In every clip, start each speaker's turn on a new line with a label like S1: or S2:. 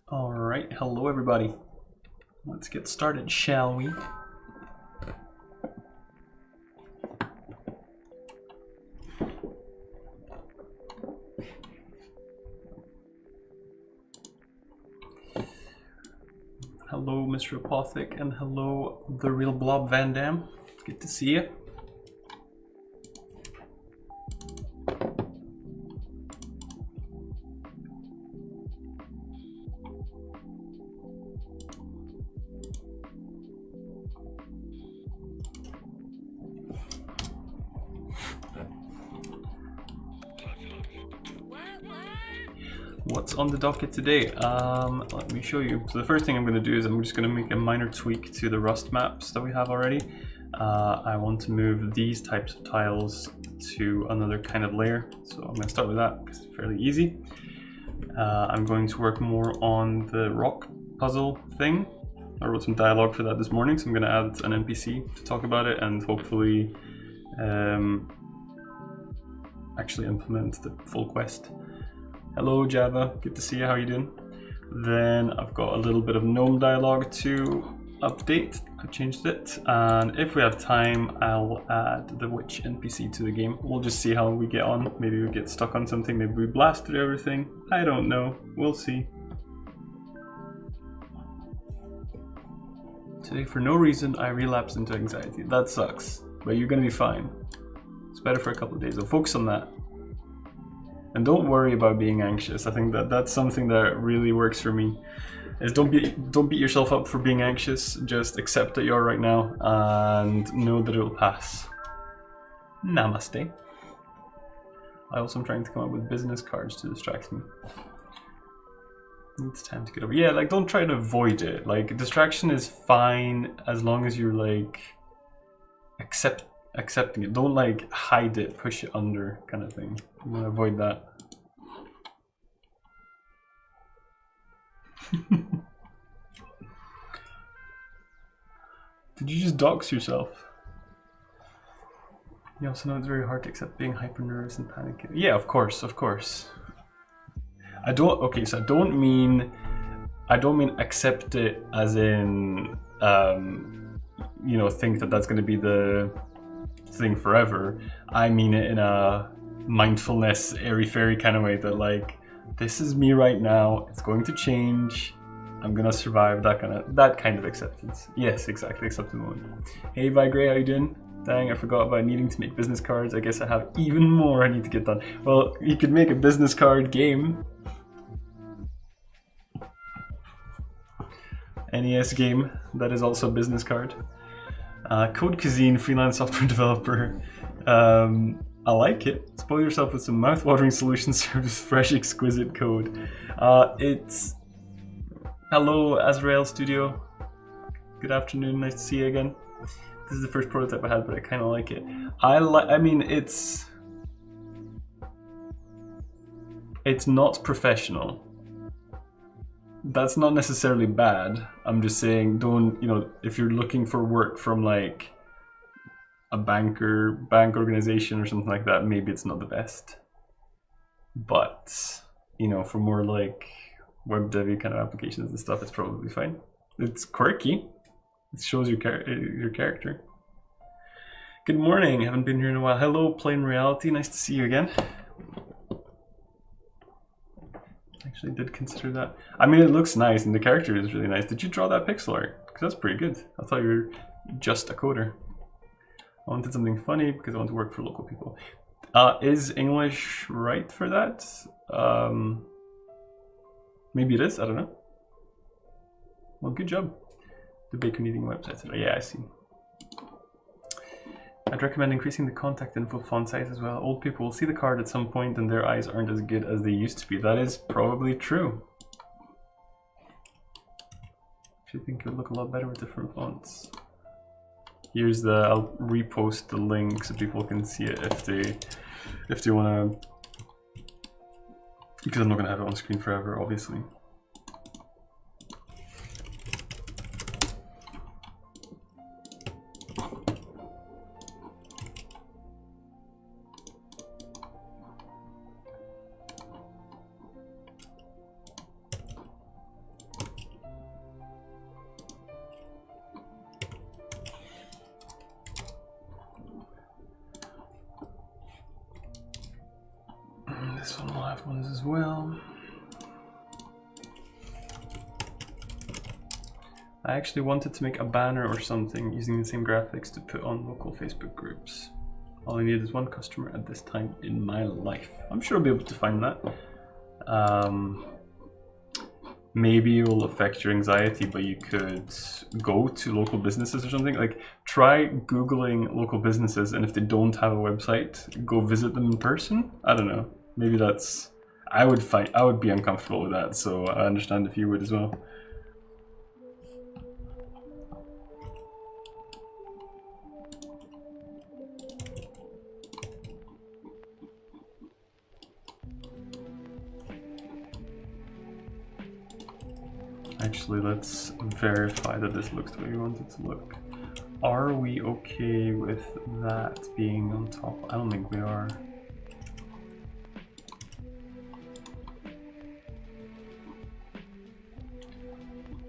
S1: All right, hello everybody. Let's get started, shall we? Hello, Mr. Apothic, and hello, the real Blob Van Dam. Good to see you. What's on the docket today? Let me show you. So the first thing I'm going to do is I'm just going to make a minor tweak to the Rust maps that we have already. I want to move these types of tiles to another kind of layer. So I'm going to start with that because it's fairly easy. I'm going to work more on the rock puzzle thing. I wrote some dialogue for that this morning, so I'm going to add an NPC to talk about it and hopefully actually implement the full quest. Hello Java, good to see you, how are you doing? Then I've got a little bit of GNOME dialogue to update. I've changed it, and if we have time I'll add the witch NPC to the game. We'll just see how we get on. Maybe we get stuck on something, maybe we blast through everything. I don't know, we'll see. Today for no reason I relapsed into anxiety. That sucks, but you're gonna be fine. It's better for a couple of days, I'll focus on that. And don't worry about being anxious. I think that's something that really works for me. Is don't beat yourself up for being anxious. Just accept that you are right now and know that it will pass. Namaste. I also am trying to come up with business cards to distract me. Needs time to get over. Yeah, like don't try to avoid it. Like distraction is fine as long as you're like accepting it. Don't like hide it, push it under kind of thing. You want to avoid that. Did you just dox yourself? You also know it's very hard to accept being hyper nervous and panicking. Yeah, of course, of course. I don't. Okay, so I don't mean accept it as in you know, think that that's going to be the thing forever. I mean it in a mindfulness, airy fairy kind of way, that like, this is me right now. It's going to change. I'm gonna survive. That kind of acceptance. Yes, exactly. Accept the moment. Hey, Vigray, how you doing? Dang, I forgot about needing to make business cards. I guess I have even more I need to get done. Well, you could make a business card game. NES game that is also a business card. Code Cuisine, freelance software developer. I like it. Spoil yourself with some mouth-watering solutions served with fresh, exquisite code. It's... Hello, Azrael Studio. Good afternoon, nice to see you again. This is the first prototype I had, but I kind of like it. I mean, it's not professional. That's not necessarily bad. I'm just saying, don't, you know, if you're looking for work from like a bank organization or something like that, maybe it's not the best. But, you know, for more like web dev kind of applications and stuff, it's probably fine. It's quirky. It shows your character. Good morning. Haven't been here in a while. Hello, Plain Reality. Nice to see you again. Actually did consider that. I mean, it looks nice and the character is really nice. Did you draw that pixel art? Because that's pretty good. I thought you were just a coder. I wanted something funny because I want to work for local people. Is English right for that? Maybe it is. I don't know. Well, good job. The Baker Kneading website. Yeah, I see. I'd recommend increasing the contact info font size as well. Old people will see the card at some point and their eyes aren't as good as they used to be. That is probably true. I think it would look a lot better with different fonts. Here's the, I'll repost the link so people can see it if they want to, because I'm not going to have it on screen forever, obviously. This one will have ones as well. I actually wanted to make a banner or something using the same graphics to put on local Facebook groups. All I need is one customer at this time in my life. I'm sure I'll be able to find that. Maybe it will affect your anxiety, but you could go to local businesses or something. Like, try Googling local businesses, and if they don't have a website, go visit them in person. I don't know. Maybe that's... I would be uncomfortable with that, so I understand if you would as well. Actually, let's verify that this looks the way we want it to look. Are we okay with that being on top? I don't think we are.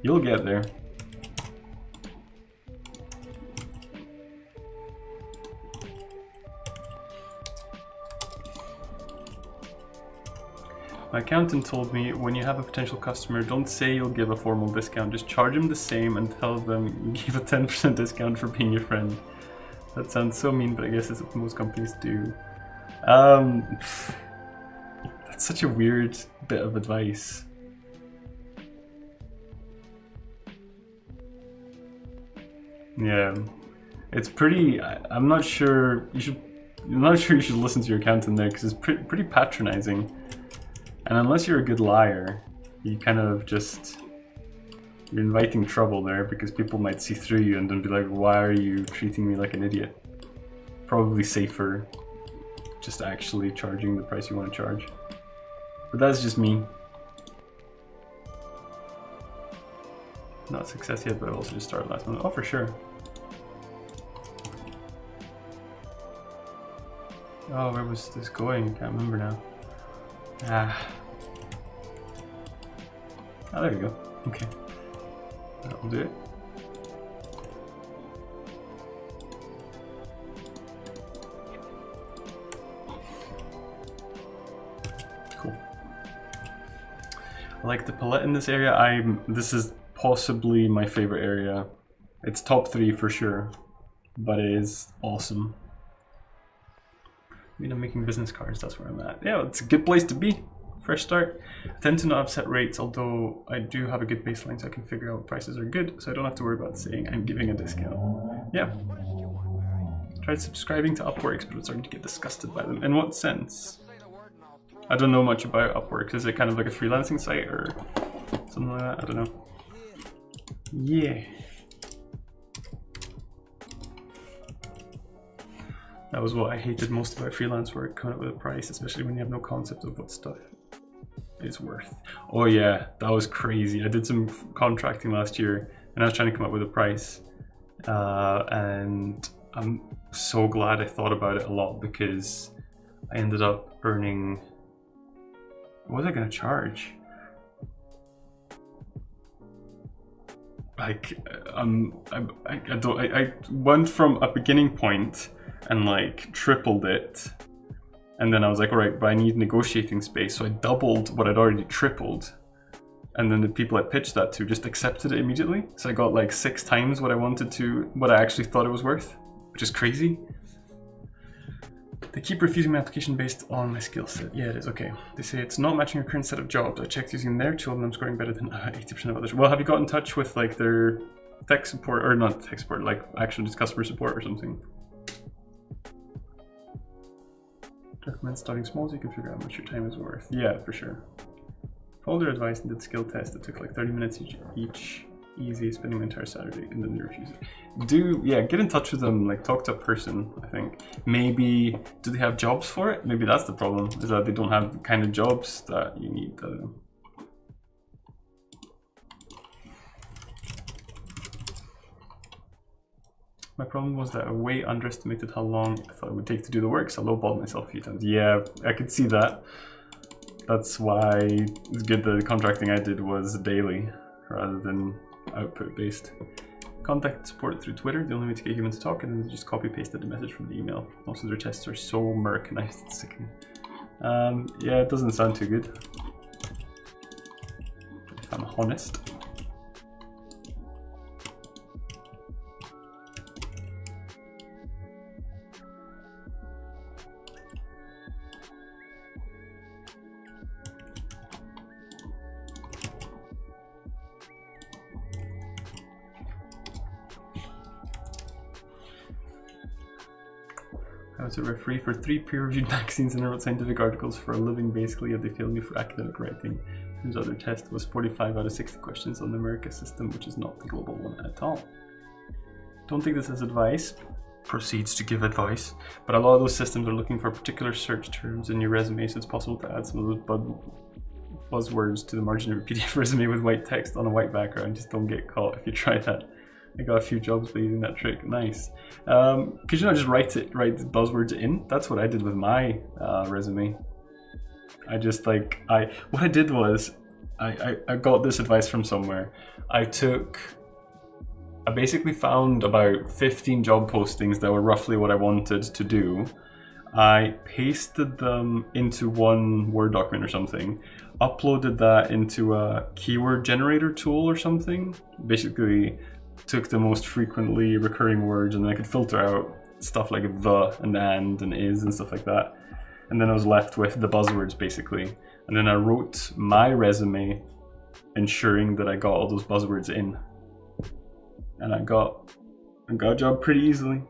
S1: You'll get there. My accountant told me when you have a potential customer, don't say you'll give a formal discount, just charge them the same and tell them you give a 10% discount for being your friend. That sounds so mean, but I guess it's what most companies do. That's such a weird bit of advice. Yeah, it's pretty. I'm not sure you should. I'm not sure you should listen to your accountant there because it's pretty patronizing. And unless you're a good liar, you kind of just, you're inviting trouble there because people might see through you and then be like, why are you treating me like an idiot? Probably safer just actually charging the price you want to charge. But that's just me. Not a success yet, but I also just started last month. Oh, for sure. Oh, where was this going? I can't remember now. Ah. Oh, there we go. Okay. That'll do it. Cool. I like the palette in this area. This is possibly my favorite area. It's top 3 for sure, but it is awesome. I mean, I'm making business cards, that's where I'm at. Yeah, it's a good place to be. Fresh start. I tend to not have set rates, although I do have a good baseline so I can figure out what prices are good, so I don't have to worry about saying I'm giving a discount. Yeah. Tried subscribing to Upworks, but I'm starting to get disgusted by them. In what sense? I don't know much about Upworks. Is it kind of like a freelancing site or something like that? I don't know. Yeah. That was what I hated most about freelance work, coming up with a price, especially when you have no concept of what stuff is worth. Oh yeah, that was crazy. I did some contracting last year and I was trying to come up with a price. And I'm so glad I thought about it a lot because I ended up earning, what was I gonna charge? Like, I went from a beginning point and like tripled it, and then I was like, all right, but I need negotiating space, so I doubled what I'd already tripled, and then the people I pitched that to just accepted it immediately, so I got like 6 times what I actually thought it was worth, which is crazy. They keep refusing my application based on my skill set. Yeah, it is. Okay. They say it's not matching your current set of jobs. I checked using their tool and I'm scoring better than 80% of others. Well, have you got in touch with like their tech support, or not tech support, like actual just customer support or something? Recommend starting small so you can figure out how much your time is worth. Yeah, for sure. Followed their advice and did skill test. It took like 30 minutes each. Easy, spending my entire Saturday, and then they refuse it. Yeah, get in touch with them, like talk to a person, I think. Maybe, do they have jobs for it? Maybe that's the problem, is that they don't have the kind of jobs that you need. I don't know. My problem was that I way underestimated how long I thought it would take to do the work, so I lowballed myself a few times. Yeah, I could see that. That's why it's good that the contracting I did was daily rather than output based. Contact support through Twitter, the only way to get humans to talk, and then they just copy pasted the message from the email. Most of their tests are so Americanized, it's sickening. Yeah, it doesn't sound too good, if I'm honest. I was a referee for 3 peer-reviewed magazines and I wrote scientific articles for a living basically, yet they failed me for academic writing. Turns out their test was 45 out of 60 questions on the America system, which is not the global one at all. Don't take this as advice. Proceeds to give advice. But a lot of those systems are looking for particular search terms in your resume, so it's possible to add some of those buzzwords to the margin of your PDF resume with white text on a white background. Just don't get caught if you try that. I got a few jobs by using that trick. Nice. Could you not just write the buzzwords in? That's what I did with my resume. I just like, what I did was, I got this advice from somewhere. I basically found about 15 job postings that were roughly what I wanted to do. I pasted them into one Word document or something, uploaded that into a keyword generator tool or something. Basically, took the most frequently recurring words and then I could filter out stuff like the and is and stuff like that. And then I was left with the buzzwords basically. And then I wrote my resume ensuring that I got all those buzzwords in. And I got a job pretty easily.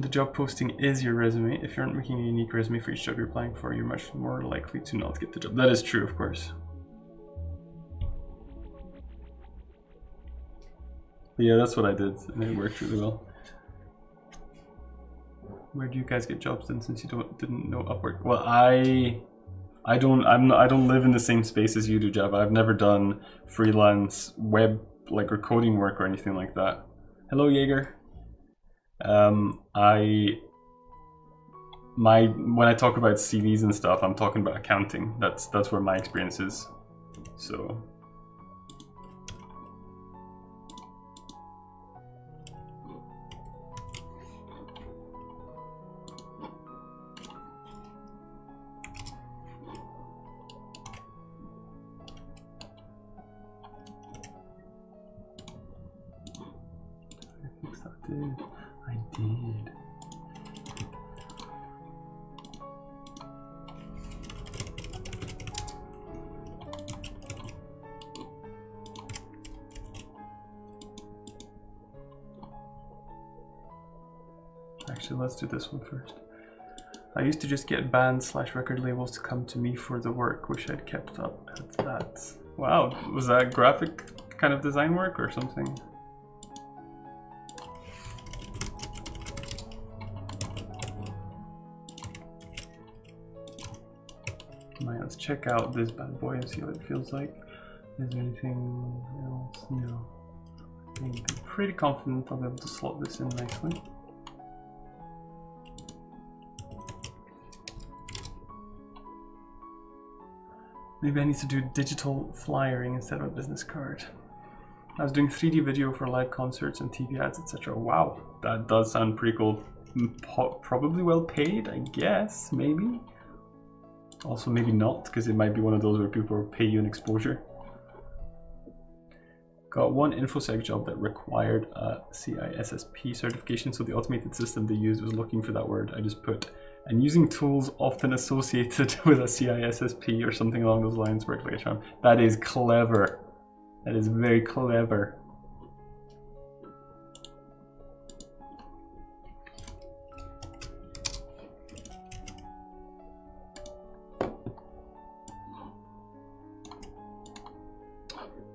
S1: The job posting is your resume. If you aren't making a unique resume for each job you're applying for, you're much more likely to not get the job. That is true, of course. But yeah, that's what I did, and it worked really well. Where do you guys get jobs then, since you didn't know Upwork? Well, I don't live in the same space as you do, Java. I've never done freelance web like or coding work or anything like that. Hello, Jaeger. When I talk about CVs and stuff, I'm talking about accounting. That's where my experience is. So. I did. Actually, let's do this one first. I used to just get bands / record labels to come to me for the work. Wish I'd kept up at that. Wow, was that graphic kind of design work or something? Let's check out this bad boy and see what it feels like. Is there anything else? No. I'm pretty confident I'll be able to slot this in nicely. Maybe I need to do digital flyering instead of a business card. I was doing 3D video for live concerts and TV ads, etc. Wow, that does sound pretty cool. Probably well paid, I guess, maybe. Also maybe not, because it might be one of those where people pay you an exposure. Got one InfoSec job that required a CISSP certification, so the automated system they used was looking for that word. I just put, and using tools often associated with a CISSP or something along those lines worked like a charm. That is clever. That is very clever.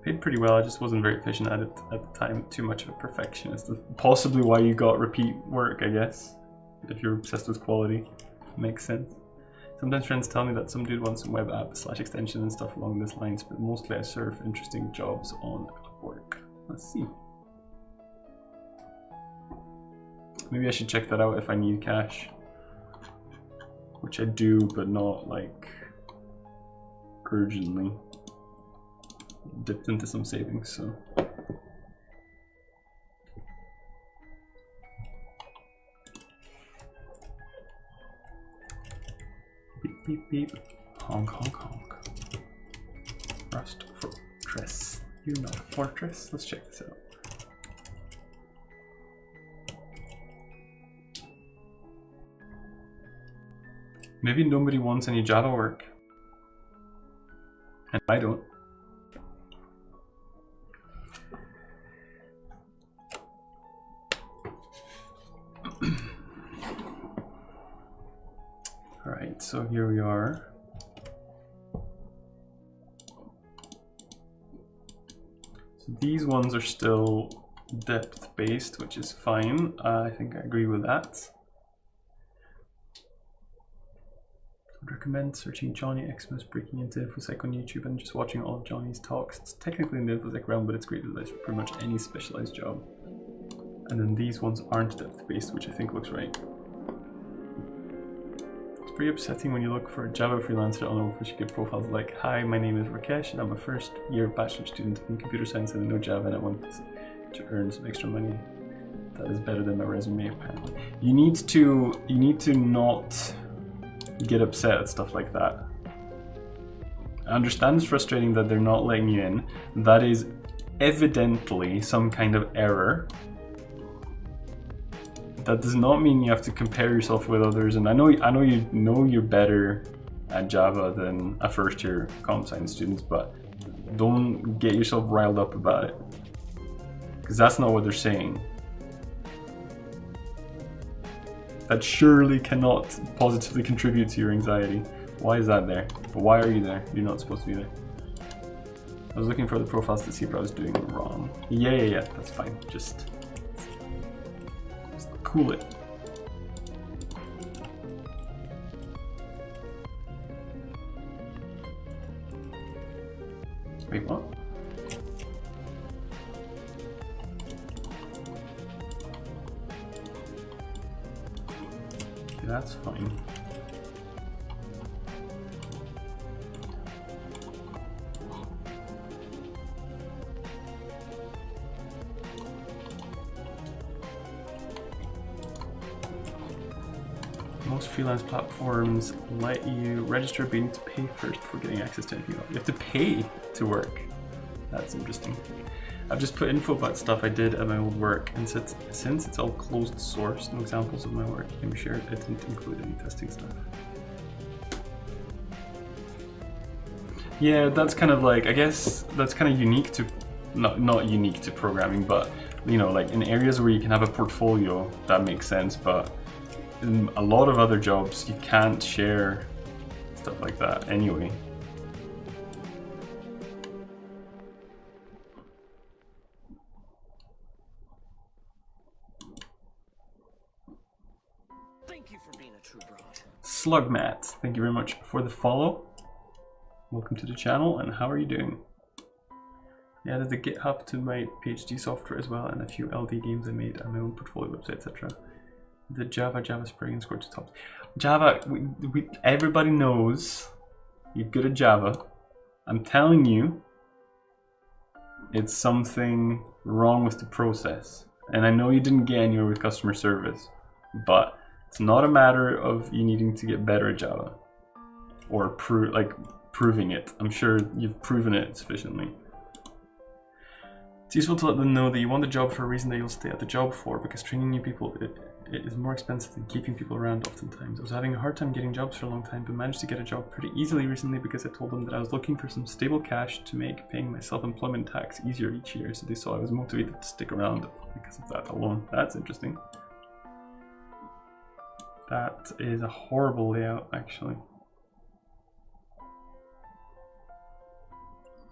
S1: Paid pretty well, I just wasn't very efficient at it at the time. Too much of a perfectionist. Possibly why you got repeat work, I guess. If you're obsessed with quality. Makes sense. Sometimes friends tell me that some dude wants some web app / extension and stuff along these lines, but mostly I serve interesting jobs on Upwork. Let's see. Maybe I should check that out if I need cash. Which I do, but not like urgently. Dipped into some savings, so. Beep, beep, beep. Honk, honk, honk. Rust Fortress. You know Fortress? Let's check this out. Maybe nobody wants any Java work. And I don't. Alright, so here we are. So these ones are still depth based, which is fine. I think I agree with that. I'd recommend searching Johnny Xmas breaking into InfoSec on YouTube and just watching all of Johnny's talks. It's technically in the InfoSec realm, but it's great advice for pretty much any specialized job. And then these ones aren't depth based, which I think looks right. It's pretty upsetting when you look for a Java freelancer on which you get profiles like, hi, my name is Rakesh and I'm a first year bachelor student in computer science and I know Java and I want to earn some extra money. That is better than my resume apparently. You need to not get upset at stuff like that. I understand it's frustrating that they're not letting you in. That is evidently some kind of error. That does not mean you have to compare yourself with others, and I know you know you're better at Java than a first year comp science student, but don't get yourself riled up about it, because that's not what they're saying. That surely cannot positively contribute to your anxiety. Why is that there? Why are you there? You're not supposed to be there. I was looking for the profiles to see what I was doing wrong. Yeah, that's fine. Just cool it. Wait, what? Okay, that's fine. Most freelance platforms let you register, but you need to pay first before getting access to anything else. You have to pay to work. That's interesting. I've just put info about stuff I did at my old work, and since it's all closed source, no examples of my work can be shared. I didn't include any testing stuff. Yeah, that's kind of like, I guess that's kind of unique to, not unique to programming, but you know, like in areas where you can have a portfolio, that makes sense, but in a lot of other jobs, you can't share stuff like that anyway.
S2: Thank you for being a true broad.
S1: Slugmat, thank you very much for the follow. Welcome to the channel, and how are you doing? I added the GitHub to my PhD software as well, and a few LD games I made on my own portfolio website, etc. The Java Spring and scored to top. Java, everybody knows you're good at Java. I'm telling you, it's something wrong with the process. And I know you didn't get anywhere with customer service, but it's not a matter of you needing to get better at Java or proving it. I'm sure you've proven it sufficiently. It's useful to let them know that you want the job for a reason that you'll stay at the job for, because training new people it is more expensive than keeping people around oftentimes. I was having a hard time getting jobs for a long time, but managed to get a job pretty easily recently because I told them that I was looking for some stable cash to make paying my self-employment tax easier each year, so they saw I was motivated to stick around because of that alone. That's interesting. That is a horrible layout, actually.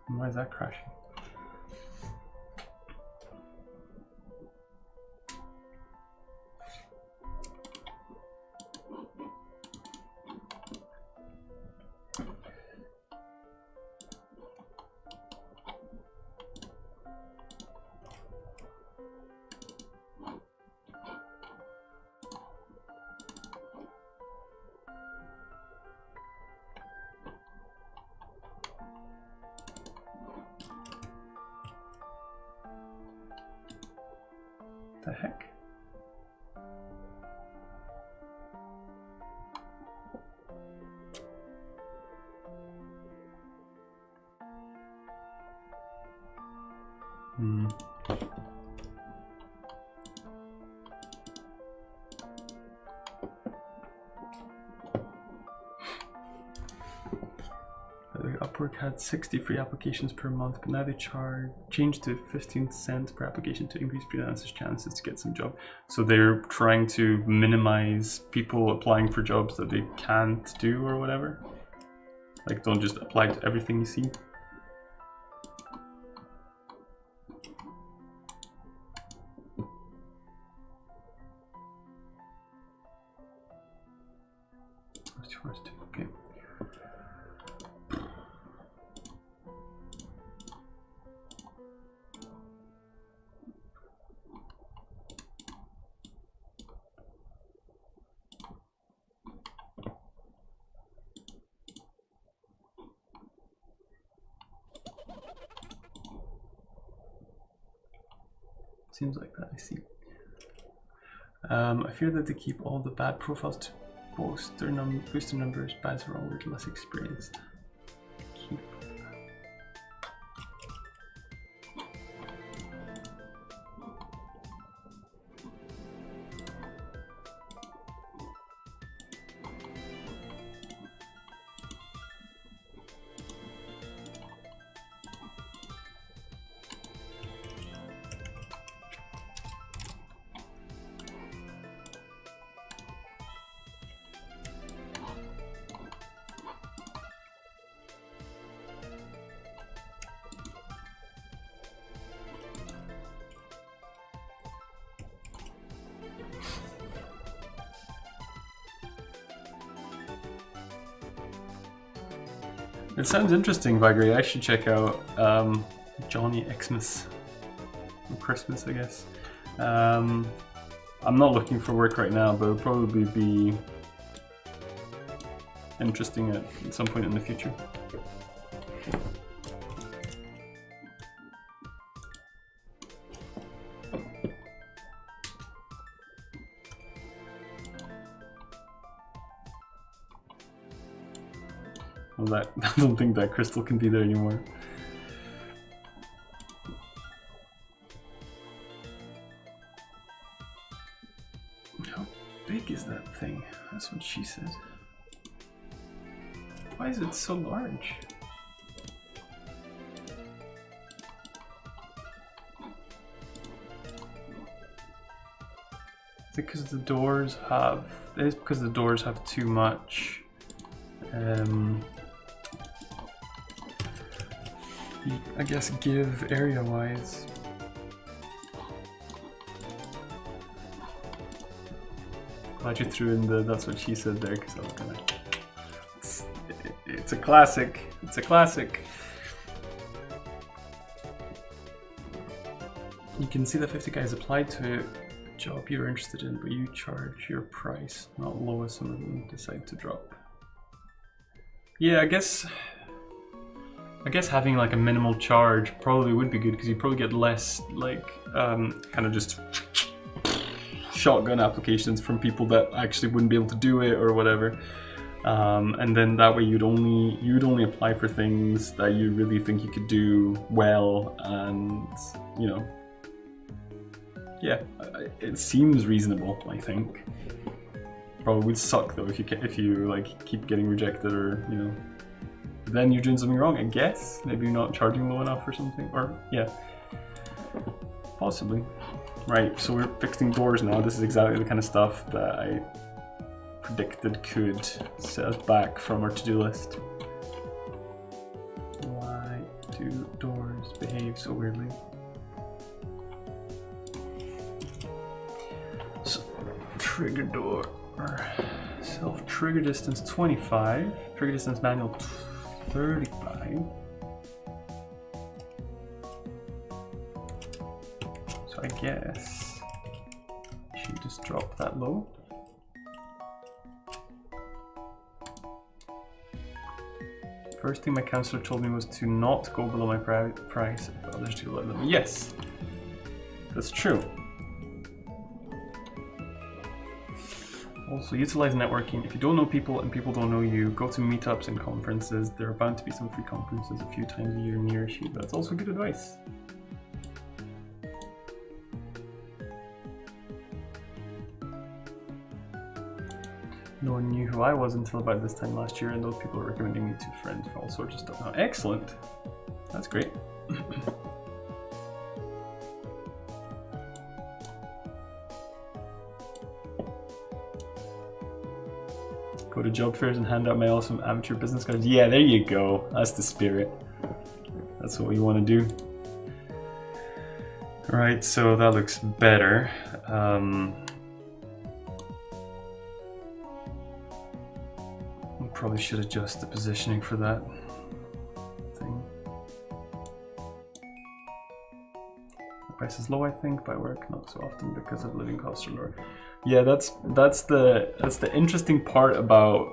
S1: Why is that crashing? The heck? Upwork had 60 free applications per month, but now they changed to 15 cents per application to increase freelancers' chances to get some job. So they're trying to minimize people applying for jobs that they can't do or whatever. Like, don't just apply to everything you see. Okay. Seems like that, I see. I fear that they keep all the bad profiles to boost their numbers. Bads are always less experienced. Keep. It sounds interesting, Vigri. I should check out Johnny Xmas. Christmas, I guess. I'm not looking for work right now, but it'll probably be interesting at some point in the future. Well, I don't think that crystal can be there anymore. How big is that thing? That's what she said. Why is it so large? Is it because the doors have... It is because the doors have too much... I guess give area-wise. Glad you threw in the "that's what she said" there, because I was gonna... It's a classic. It's a classic. You can see that 50 guys applied to a job you're interested in, but you charge your price, not lowest some of them decide to drop. Yeah, I guess having like a minimal charge probably would be good, because you probably get less like kind of just shotgun applications from people that actually wouldn't be able to do it or whatever. And then that way you'd only apply for things that you really think you could do well, and you know, yeah, it seems reasonable. I think probably would suck though if you like keep getting rejected, or you know, then you're doing something wrong. I guess maybe you're not charging low enough or something, or yeah, possibly. Right, so we're fixing doors now. This is exactly the kind of stuff that I predicted could set us back from our to-do list. Why do doors behave so weirdly? So, trigger door. Self-trigger distance 25. Trigger distance manual 35. So I guess I should just drop that low. First thing my counselor told me was to not go below my price if others do let them. Yes, that's true. Also, utilize networking. If you don't know people and people don't know you, go to meetups and conferences. There are bound to be some free conferences a few times a year near you. That's also good advice. No one knew who I was until about this time last year, and those people were recommending me to friends for all sorts of stuff. Oh, excellent. That's great. Go to job fairs and hand out my awesome amateur business cards. Yeah, there you go. That's the spirit. That's what we want to do. Alright, so that looks better. Probably should adjust the positioning for that thing. The price is low, I think, by work, not so often because of living costs are lower. Yeah, that's the interesting part about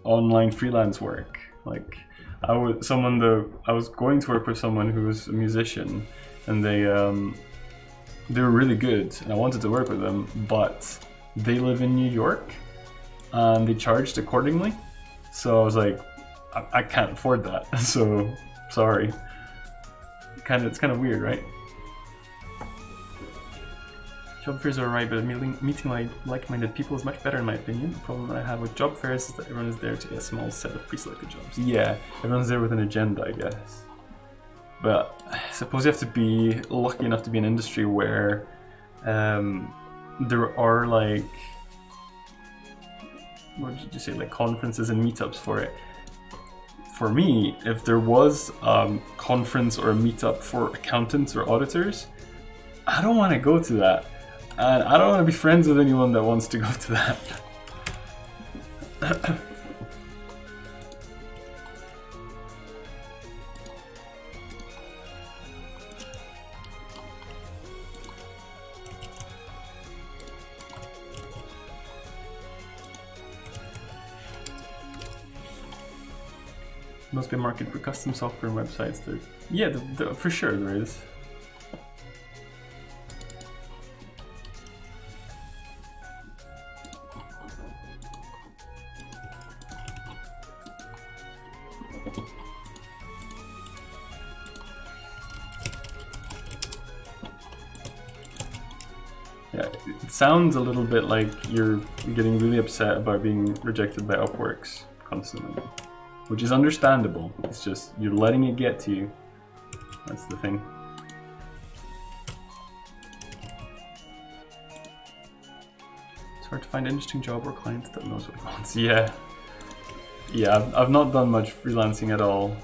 S1: online freelance work. Like, I was going to work with someone who was a musician, and they were really good, and I wanted to work with them, but they live in New York, and they charged accordingly. So I was like, I can't afford that. So sorry. It's kind of weird, right? Job fairs are alright, but meeting like-minded people is much better in my opinion. The problem that I have with job fairs is that everyone is there to get a small set of pre-selected jobs. Yeah, everyone's there with an agenda, I guess. But I suppose you have to be lucky enough to be in an industry where there are like, what did you say, like conferences and meetups for it. For me, if there was a conference or a meetup for accountants or auditors, I don't want to go to that. And I don't want to be friends with anyone that wants to go to that. Must be a market for custom software and websites. Yeah, for sure there is. Yeah, it sounds a little bit like you're getting really upset about being rejected by Upworks constantly, which is understandable. It's just you're letting it get to you. That's the thing. It's hard to find an interesting job or client that knows what it wants. Yeah. Yeah, I've not done much freelancing at all,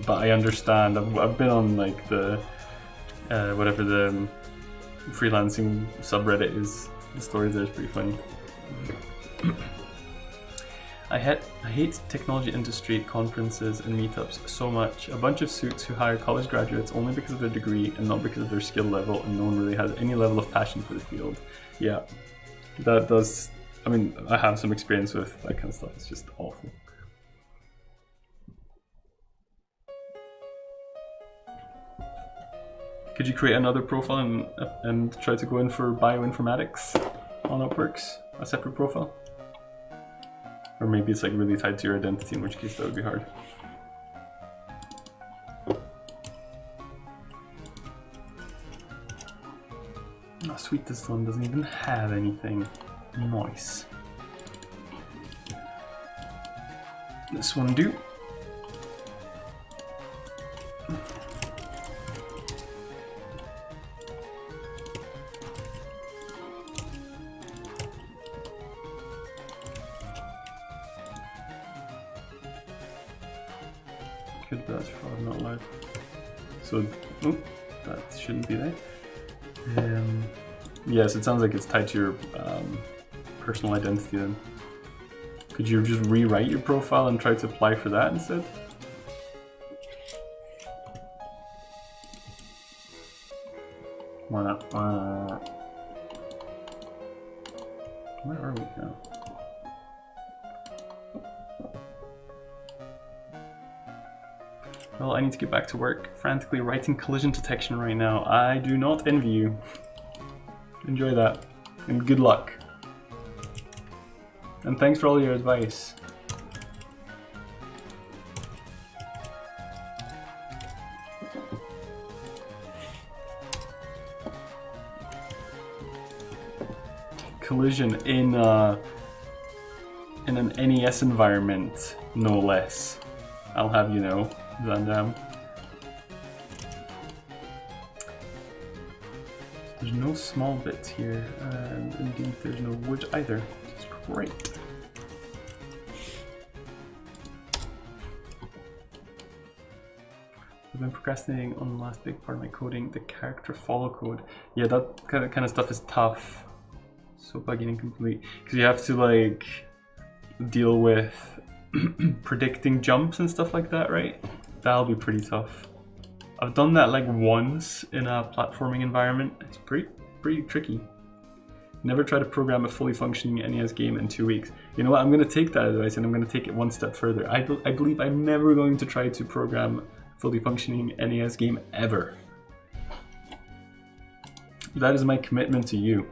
S1: but I understand. I've been on like the whatever the freelancing subreddit is. The story there is pretty funny. I hate technology industry conferences and meetups so much. A bunch of suits who hire college graduates only because of their degree and not because of their skill level, and no one really has any level of passion for the field. Yeah, that does. I mean, I have some experience with that kind of stuff. It's just awful. Could you create another profile and try to go in for bioinformatics on Upworks? A separate profile? Or maybe it's like really tied to your identity, in which case that would be hard. Oh, sweet, this one doesn't even have anything. Nice. This one do. Good, that's probably not allowed. So, oh, that shouldn't be there. Yes, it sounds like it's tied to your personal identity then. Could you just rewrite your profile and try to apply for that instead? Why not? Where are we now? Well, I need to get back to work. Frantically writing collision detection right now. I do not envy you. Enjoy that, and good luck. And thanks for all your advice. Collision in an NES environment, no less. I'll have you know, Zandam. There's no small bits here, and indeed there's no wood either, which is great. I've been procrastinating on the last big part of my coding, the character follow code. Yeah, that kind of stuff is tough. So buggy and incomplete. Because you have to like deal with predicting jumps and stuff like that, right? That'll be pretty tough. I've done that like once in a platforming environment. It's pretty tricky. Never try to program a fully functioning NES game in 2 weeks. You know what? I'm going to take that advice and I'm going to take it one step further. I believe I'm never going to try to program a fully functioning NES game ever. That is my commitment to you.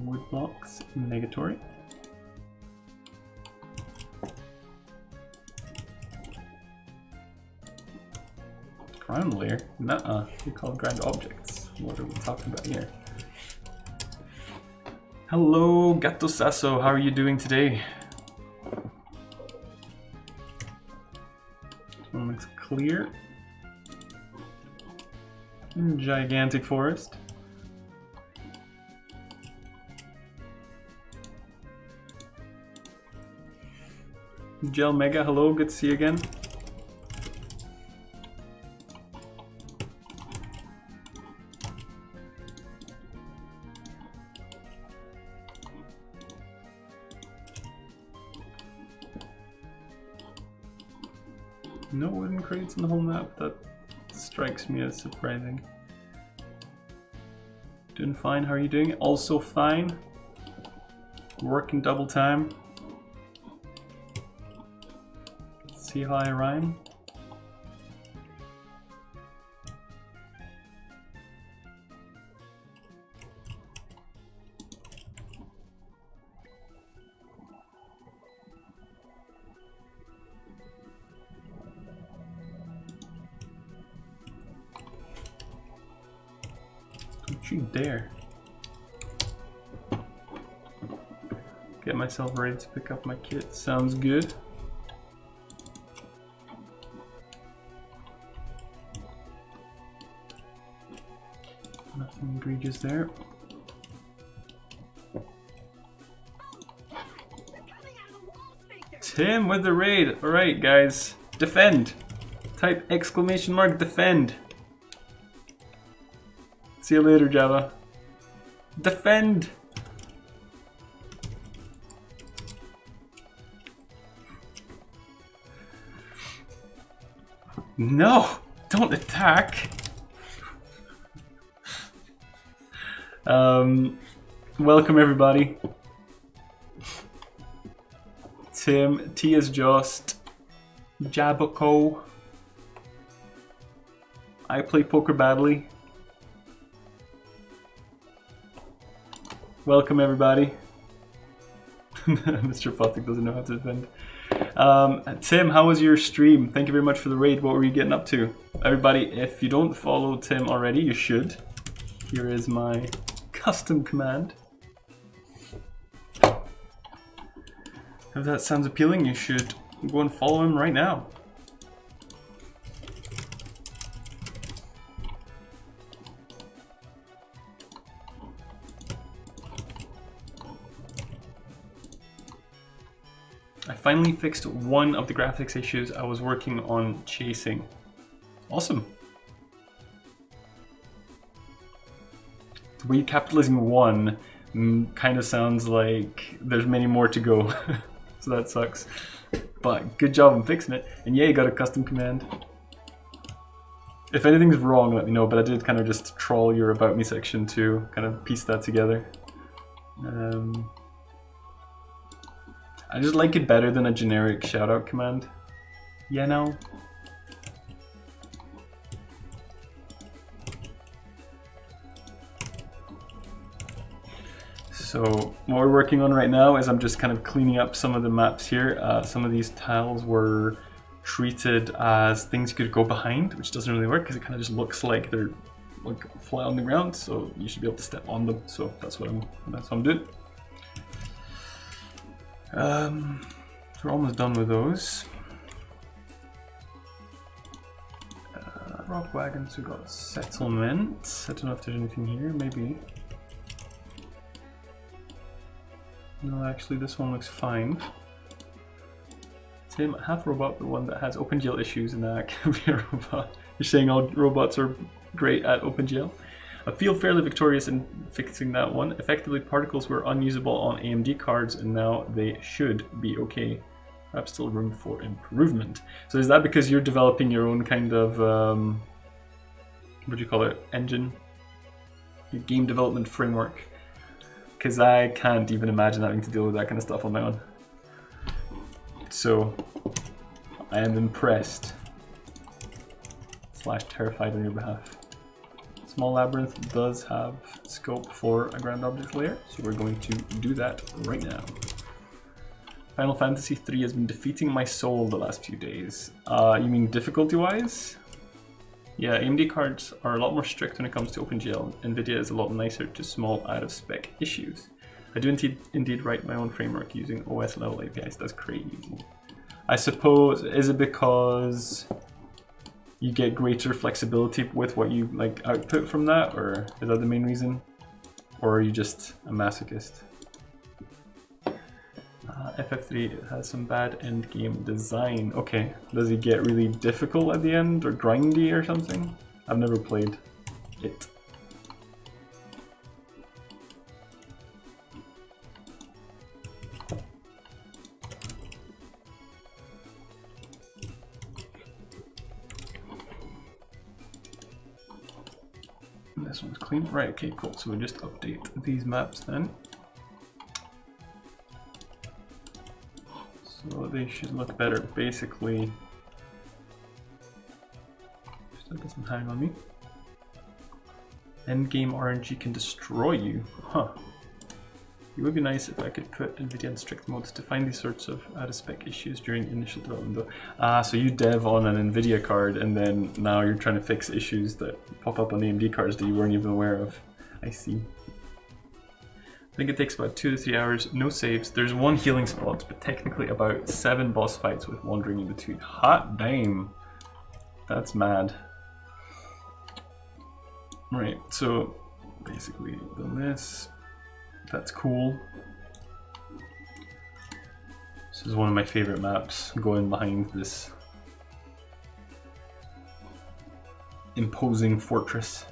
S1: Woodblocks, negatory. Ground layer? Nuh-uh. We call ground objects. What are we talking about here? Hello, Gatto Sasso. How are you doing today? This one looks clear. Gigantic forest. Gel Mega, hello, good to see you again. No wooden crates on the whole map. That strikes me as surprising. Doing fine. How are you doing? Also fine. Working double time. See how I rhyme. Don't you dare. Get myself ready to pick up my kit. Sounds good. Nothing egregious there. Tim with the raid. Alright guys, defend. Type exclamation mark defend. See you later, Java. Defend. No, don't attack. Welcome everybody. Tim, T is just Jabako. I play poker badly. Welcome everybody. Mr. Potic doesn't know how to defend. Tim, how was your stream? Thank you very much for the raid. What were you getting up to? Everybody, if you don't follow Tim already, you should. Here is my custom command. If that sounds appealing, you should go and follow him right now. I finally fixed one of the graphics issues I was working on chasing. Awesome. The way capitalizing one kind of sounds like there's many more to go. So that sucks. But good job on fixing it. And yeah, you got a custom command. If anything's wrong, let me know, but I did kind of just troll your About Me section to kind of piece that together. I just like it better than a generic shoutout command. Yeah, no. So what we're working on right now is I'm just kind of cleaning up some of the maps here. Some of these tiles were treated as things you could go behind, which doesn't really work because it kind of just looks like they're like flat on the ground. So you should be able to step on them. So that's what I'm doing. We're almost done with those. Rock wagons, we got settlement. I don't know if there's anything here, maybe. No, actually this one looks fine. Tim, half robot, the one that has OpenGL issues, and that can be a robot. You're saying all robots are great at OpenGL? I feel fairly victorious in fixing that one. Effectively, particles were unusable on AMD cards, and now they should be okay. Perhaps still room for improvement. So is that because you're developing your own kind of, what do you call it, engine? Your game development framework? Because I can't even imagine having to deal with that kind of stuff on my own. So, I am impressed. / terrified on your behalf. Small Labyrinth does have scope for a ground object layer, so we're going to do that right now. Final Fantasy III has been defeating my soul the last few days. You mean difficulty-wise? Yeah, AMD cards are a lot more strict when it comes to OpenGL. NVIDIA is a lot nicer to small out-of-spec issues. I do indeed write my own framework using OS level APIs. That's crazy. I suppose, is it because you get greater flexibility with what you like output from that, or is that the main reason? Or are you just a masochist? FF3 has some bad end game design. Okay, does it get really difficult at the end or grindy or something? I've never played it. this one's clean. Right, okay, cool. So we just update these maps then. So they should look better. Basically, still get some time on me. Endgame RNG can destroy you. Huh. It would be nice if I could put NVIDIA in strict modes to find these sorts of out-of-spec issues during initial development though. Ah, so you dev on an NVIDIA card and then now you're trying to fix issues that pop up on AMD cards that you weren't even aware of. I see. I think it takes about 2 to 3 hours, no saves. There's 1 healing spot, but technically about 7 boss fights with wandering in between. Hot damn! That's mad. Right, so basically done this. That's cool. This is one of my favorite maps, going behind this imposing fortress.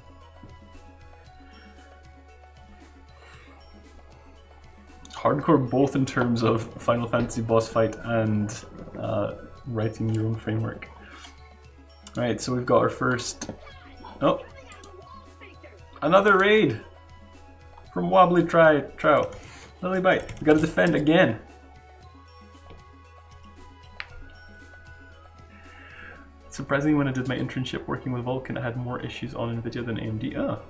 S1: Hardcore both in terms of Final Fantasy boss fight and writing your own framework. Alright, so we've got our first... Oh! Another raid! From Wobbly Trout. Lily Bite. We gotta defend again. Surprisingly, when I did my internship working with Vulkan, I had more issues on NVIDIA than AMD. Oh.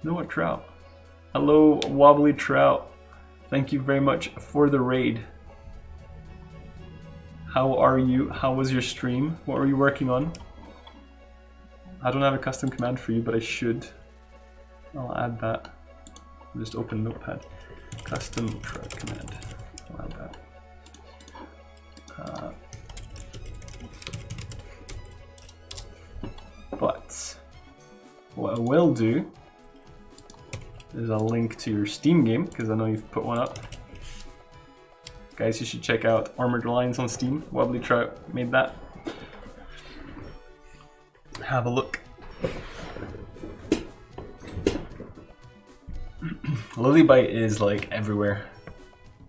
S1: Noah Trout. Hello, Wobbly Trout. Thank you very much for the raid. How are you? How was your stream? What were you working on? I don't have a custom command for you, but I should. I'll add that. Just open Notepad. Custom Trout command. I'll add that. But what I will do is I'll link to your Steam game, because I know you've put one up. Guys, you should check out Armored Alliance on Steam. Wobbly Trout made that. Have a look. Lilybite is like everywhere,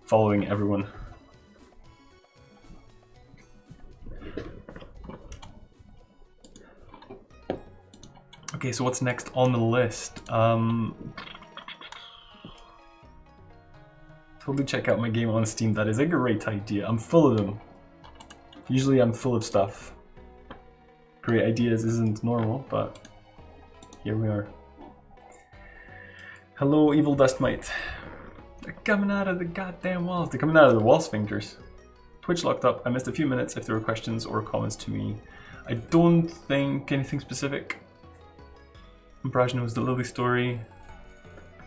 S1: following everyone. Okay, so what's next on the list? Totally check out my game on Steam. That is a great idea. I'm full of them. Usually I'm full of stuff. Great ideas isn't normal, but here we are. Hello, Evil Dust Mite. They're coming out of the goddamn walls. They're coming out of the wall sphincters. Twitch locked up. I missed a few minutes if there were questions or comments to me. I don't think anything specific. Braj knows the Lily story.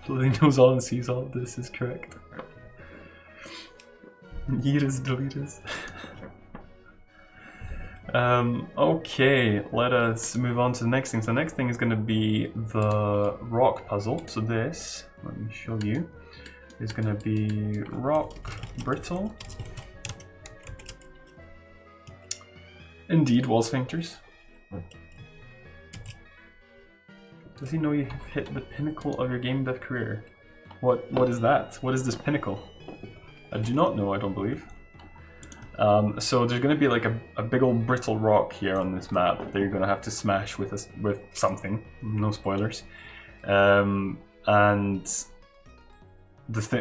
S1: Lily knows all and sees all. This is correct. Yeetus deletus. Okay, let us move on to the next thing. So the next thing is going to be the rock puzzle. So this, let me show you, is going to be rock brittle. Indeed, wall sphincters. Does he know you have hit the pinnacle of your game dev career? What is that? What is this pinnacle? I do not know, I don't believe. So there's going to be like a big old brittle rock here on this map that you're going to have to smash with something. No spoilers. And the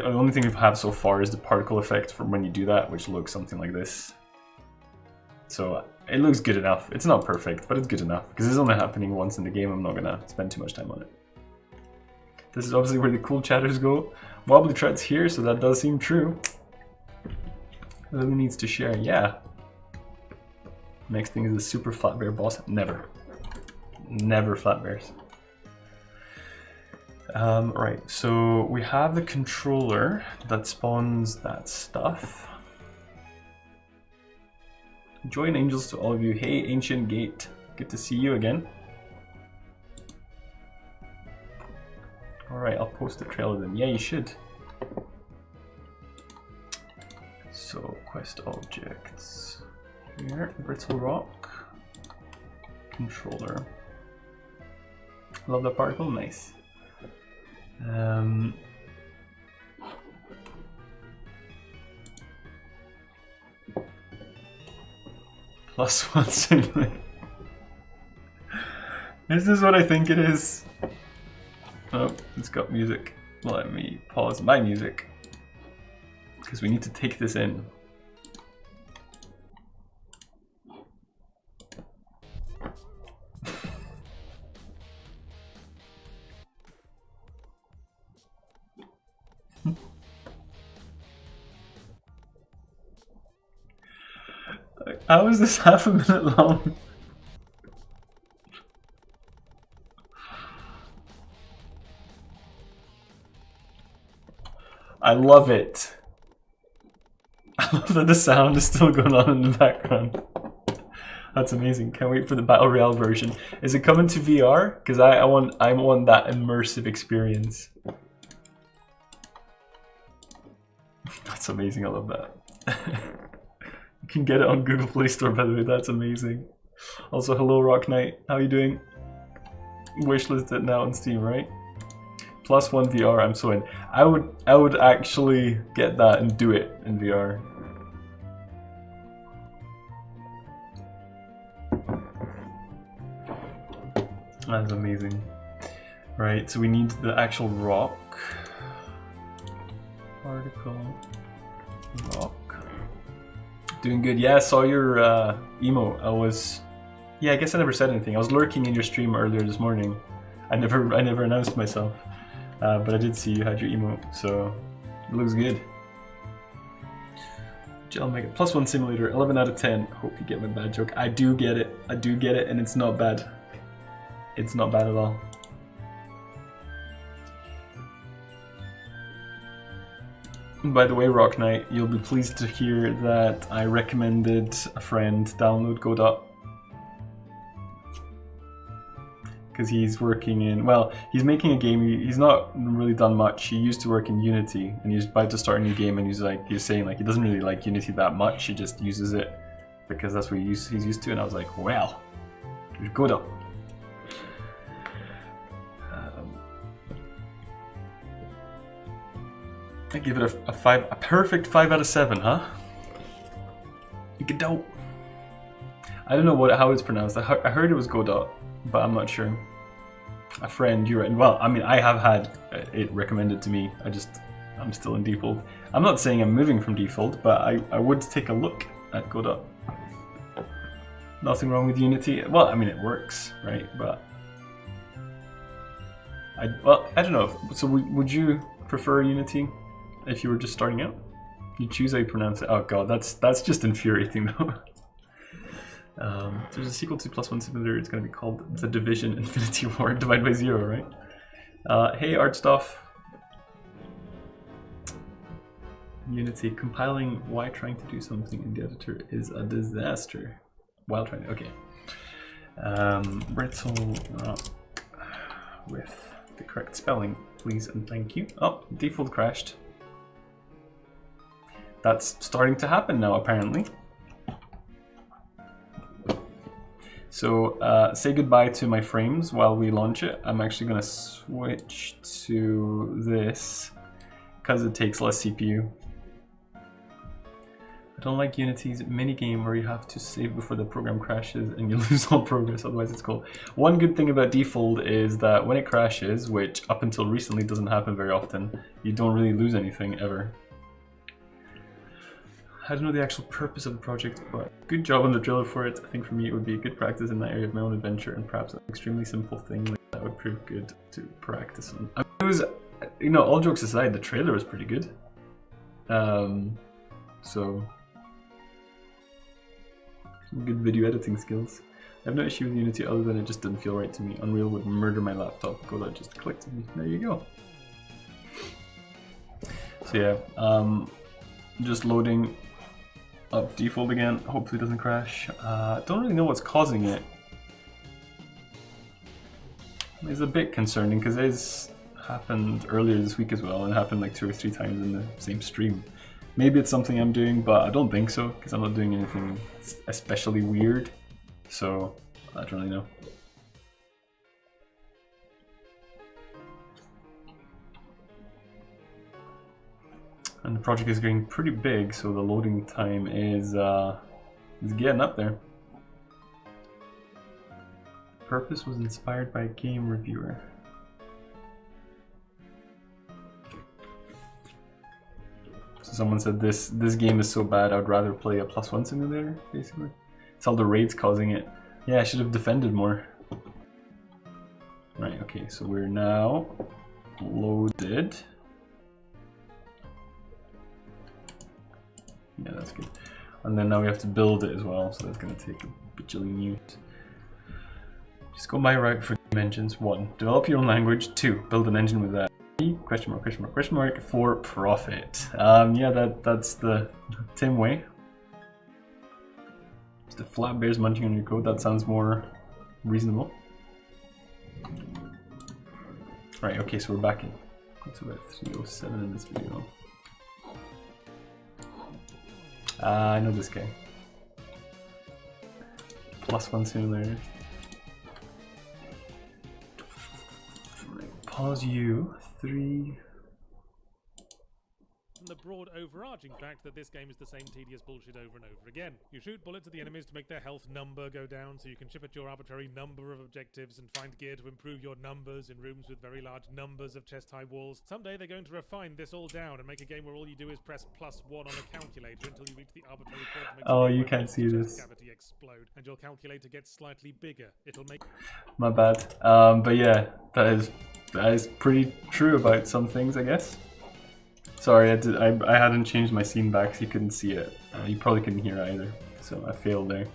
S1: only thing we've had so far is the particle effect from when you do that, which looks something like this. So it looks good enough. It's not perfect, but it's good enough. Because it's only happening once in the game, I'm not going to spend too much time on it. This is obviously where the cool chatters go. Wobbly Trout's here, so that does seem true. Lily needs to share, yeah. Next thing is the super flat bear boss. Never. Never flat bears. Right, so we have the controller that spawns that stuff. Join angels to all of you. Hey, Ancient Gate. Good to see you again. Alright, I'll post a trail of them. Yeah, you should. So, quest objects. Here, brittle rock. Controller. Love that particle, nice. +1 signaling. This is what I think it is. It's got music. Let me pause my music because we need to take this in. How is this half a minute long? I love it. I love that the sound is still going on in the background. That's amazing. Can't wait for the Battle Royale version. Is it coming to VR? Because I want that immersive experience. That's amazing. I love that. You can get it on Google Play Store, by the way. That's amazing. Also, hello Rock Knight. How are you doing? Wishlist it now on Steam, right? +1 VR. I'm so in. I would actually get that and do it in VR. That's amazing. Right, so we need the actual rock. Particle. Rock. Doing good. Yeah, I saw your emote. Yeah, I guess I never said anything. I was lurking in your stream earlier this morning. I never announced myself. But I did see you had your emote, so it looks good. Gel Mega +1 simulator, 11 out of 10. Hope you get my bad joke. I do get it, and it's not bad. It's not bad at all. And by the way, Rock Knight, you'll be pleased to hear that I recommended a friend download Godot. Because he's working in, well, he's making a game. He's not really done much. He used to work in Unity, and he's about to start a new game, and he's saying like he doesn't really like Unity that much. He just uses it because that's what he's used to. And I was like, well, there's Godot. I give it a perfect 5 out of 7, huh? Godot. I don't know how it's pronounced. I heard it was Godot, but I'm not sure. A friend, you're right. Well, I mean, I have had it recommended to me. I'm still in default. I'm not saying I'm moving from default, but I would take a look at Godot. Nothing wrong with Unity. Well, I mean, it works, right? But I don't know. So would you prefer Unity if you were just starting out? You choose how you pronounce it. Oh god, that's just infuriating though. There's a sequel to +1 simulator. It's going to be called The Division Infinity War divided by 0, right? Hey, Art Stuff. Unity compiling while trying to do something in the editor is a disaster. While trying to, okay. Brittle rock with the correct spelling, please and thank you. Oh, default crashed. That's starting to happen now, apparently. So say goodbye to my frames while we launch it. I'm actually going to switch to this because it takes less CPU. I don't like Unity's minigame where you have to save before the program crashes and you lose all progress, otherwise it's cool. One good thing about default is that when it crashes, which up until recently doesn't happen very often, you don't really lose anything ever. I don't know the actual purpose of the project, but good job on the trailer for it. I think for me it would be a good practice in that area of my own adventure, and perhaps an extremely simple thing like that would prove good to practice on. It was, you know, all jokes aside, the trailer was pretty good. So some good video editing skills. I have no issue with Unity other than it just didn't feel right to me. Unreal would murder my laptop. Godot just clicked to me. There you go. So yeah, just loading up default again. Hopefully it doesn't crash. Don't really know what's causing it. It's a bit concerning because it's happened earlier this week as well, and happened like 2 or 3 times in the same stream. Maybe it's something I'm doing, but I don't think so because I'm not doing anything especially weird. So I don't really know. And the project is getting pretty big, so the loading time is getting up there. Purpose was inspired by a game reviewer. So someone said this game is so bad I'd rather play a +1 simulator, basically. It's all the raids causing it. Yeah, I should have defended more. Right, okay, so we're now loaded. Yeah, that's good. And then now we have to build it as well, so that's going to take a bajillion years. Just go my route for game engines. 1. Develop your own language. 2. Build an engine with that. 3. Question mark, question mark, question mark. 4. Profit. Yeah, that's the Tim way. Just the flat bears munching on your code. That sounds more reasonable. Right, okay, so we're back in. It's about 307 in this video. I know this guy. +1 simulator. Right, pause you. 3.
S3: The broad overarching fact that this game is the same tedious bullshit over and over again. You shoot bullets at the enemies to make their health number go down so you can chip at your arbitrary number of objectives and find gear to improve your numbers in rooms with very large numbers of chest-high walls. Someday they're going to refine this all down and make a game where all you do is press +1 on a calculator until you reach the arbitrary point.
S1: Oh, you can't see this.
S3: Cavity explode and your calculator gets slightly bigger. It'll make
S1: My bad. But yeah, that is pretty true about some things, I guess. Sorry, I hadn't changed my scene back, so you couldn't see it. You probably couldn't hear either, so I failed there.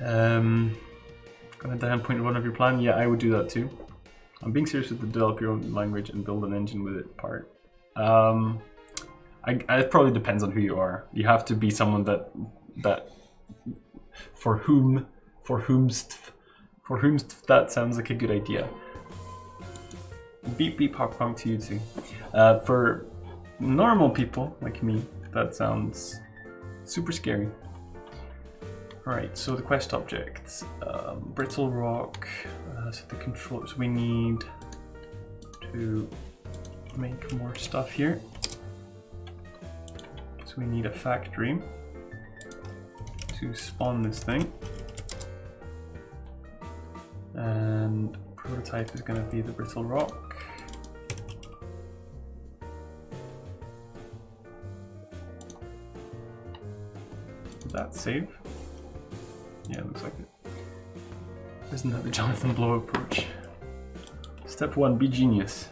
S1: Gonna die on point 1 of your plan? Yeah, I would do that too. I'm being serious with the develop your own language and build an engine with it part. It probably depends on who you are. You have to be someone that for whom that sounds like a good idea. Beep beep hop punk to you too. For normal people like me, that sounds super scary. Alright, so the quest objects. Brittle rock, so the controllers we need to make more stuff here. So we need a factory to spawn this thing. And prototype is going to be the brittle rock. Did that save? Yeah, it looks like it. Isn't that the Jonathan Blow approach? Step 1, be genius.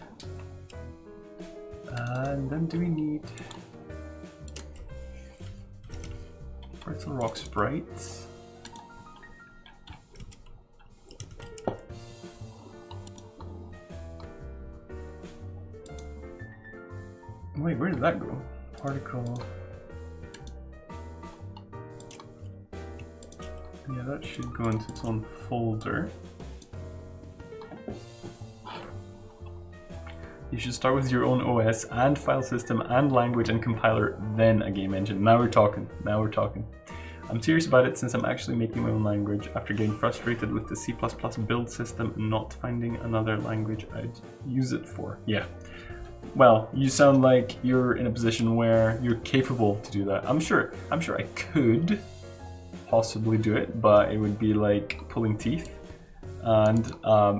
S1: And then do we need brittle rock sprites? Wait, where did that go? Particle. Yeah, that should go into its own folder. You should start with your own OS and file system and language and compiler, then a game engine. Now we're talking. Now we're talking. I'm serious about it since I'm actually making my own language after getting frustrated with the C++ build system and not finding another language I'd use it for. Yeah. Well, you sound like you're in a position where you're capable to do that. I'm sure I could possibly do it, but it would be like pulling teeth. And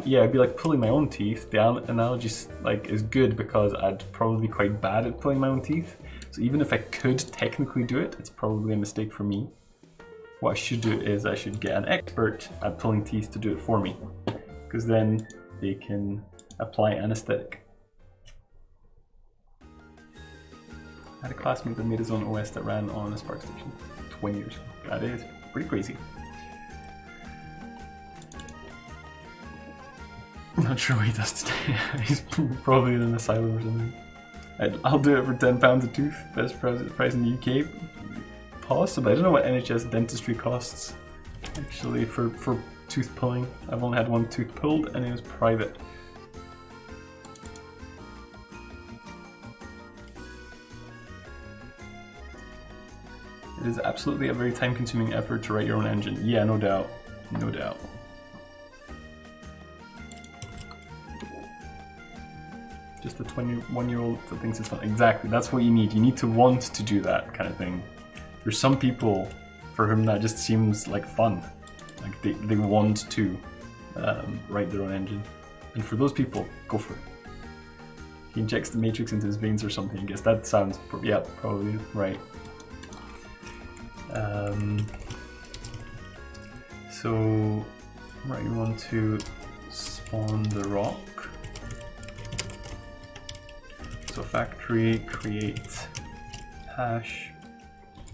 S1: yeah, it'd be like pulling my own teeth. The analogy is good because I'd probably be quite bad at pulling my own teeth. So even if I could technically do it, it's probably a mistake for me. What I should do is I should get an expert at pulling teeth to do it for me, because then they can apply anesthetic. I had a classmate that made his own OS that ran on a Spark station 20 years ago. That is pretty crazy. I'm not sure what he does today. He's probably in an asylum or something. I'll do it for £10 a tooth. Best price in the UK. Possibly. I don't know what NHS dentistry costs actually for tooth pulling. I've only had one tooth pulled and it was private. It is absolutely a very time-consuming effort to write your own engine. Yeah, no doubt. No doubt. Just a 21-year-old that thinks it's fun. Exactly, that's what you need. You need to want to do that kind of thing. There's some people for whom that just seems like fun. Like they want to write their own engine. And for those people, go for it. He injects the matrix into his veins or something, I guess. That sounds, yeah, probably right. So, right, you want to spawn the rock. So factory, create, hash,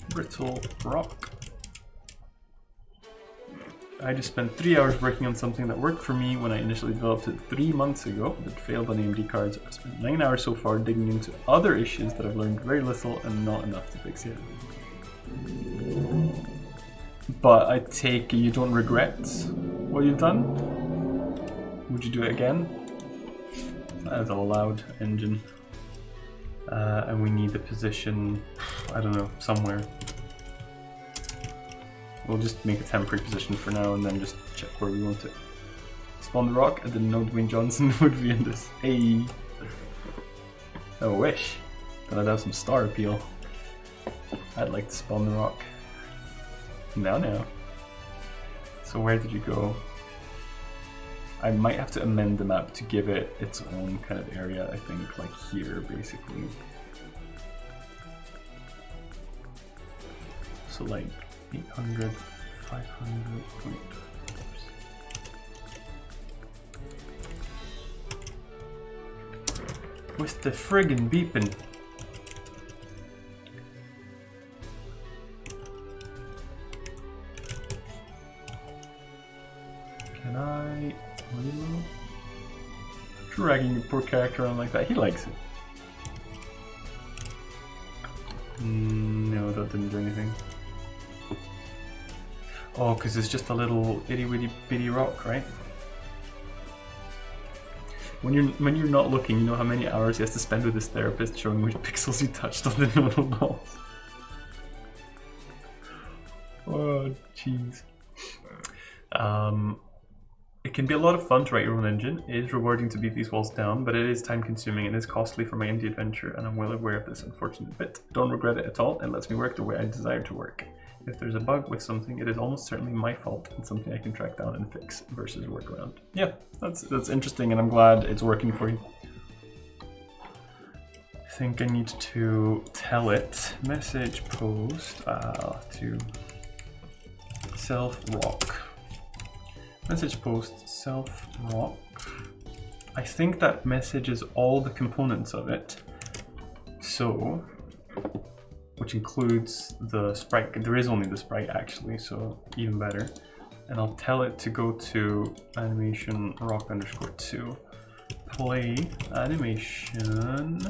S1: brittle rock. I just spent 3 hours working on something that worked for me when I initially developed it 3 months ago, but failed on AMD cards. I've spent 9 hours so far digging into other issues that I've learned very little and not enough to fix yet. But I take it you don't regret what you've done? Would you do it again? That is a loud engine. And we need a position, I don't know, somewhere. We'll just make a temporary position for now and then just check where we want it. Spawn the rock. I didn't know Dwayne Johnson would be in this. Hey! I wish that I'd have some star appeal. I'd like to spawn the rock. Now. So where did you go? I might have to amend the map to give it its own kind of area, I think, like here, basically. So like 800, 500 points. With the friggin' beeping. Can I reload? Dragging the poor character around like that. He likes it. No, that didn't do anything. Oh, because it's just a little itty bitty bitty rock, right? When you're not looking, you know how many hours he has to spend with his therapist showing which pixels he touched on the nodal balls. Oh, jeez. It can be a lot of fun to write your own engine. It is rewarding to beat these walls down, but it is time consuming and is costly for my indie adventure, and I'm well aware of this unfortunate bit. Don't regret it at all. It lets me work the way I desire to work. If there's a bug with something, it is almost certainly my fault and something I can track down and fix versus work around. Yeah, that's interesting, and I'm glad it's working for you. I think I need to tell it message post to self rock. Message post self rock. I think that messages all the components of it. So, which includes the sprite. There is only the sprite actually, so even better. And I'll tell it to go to animation rock underscore 2. Play animation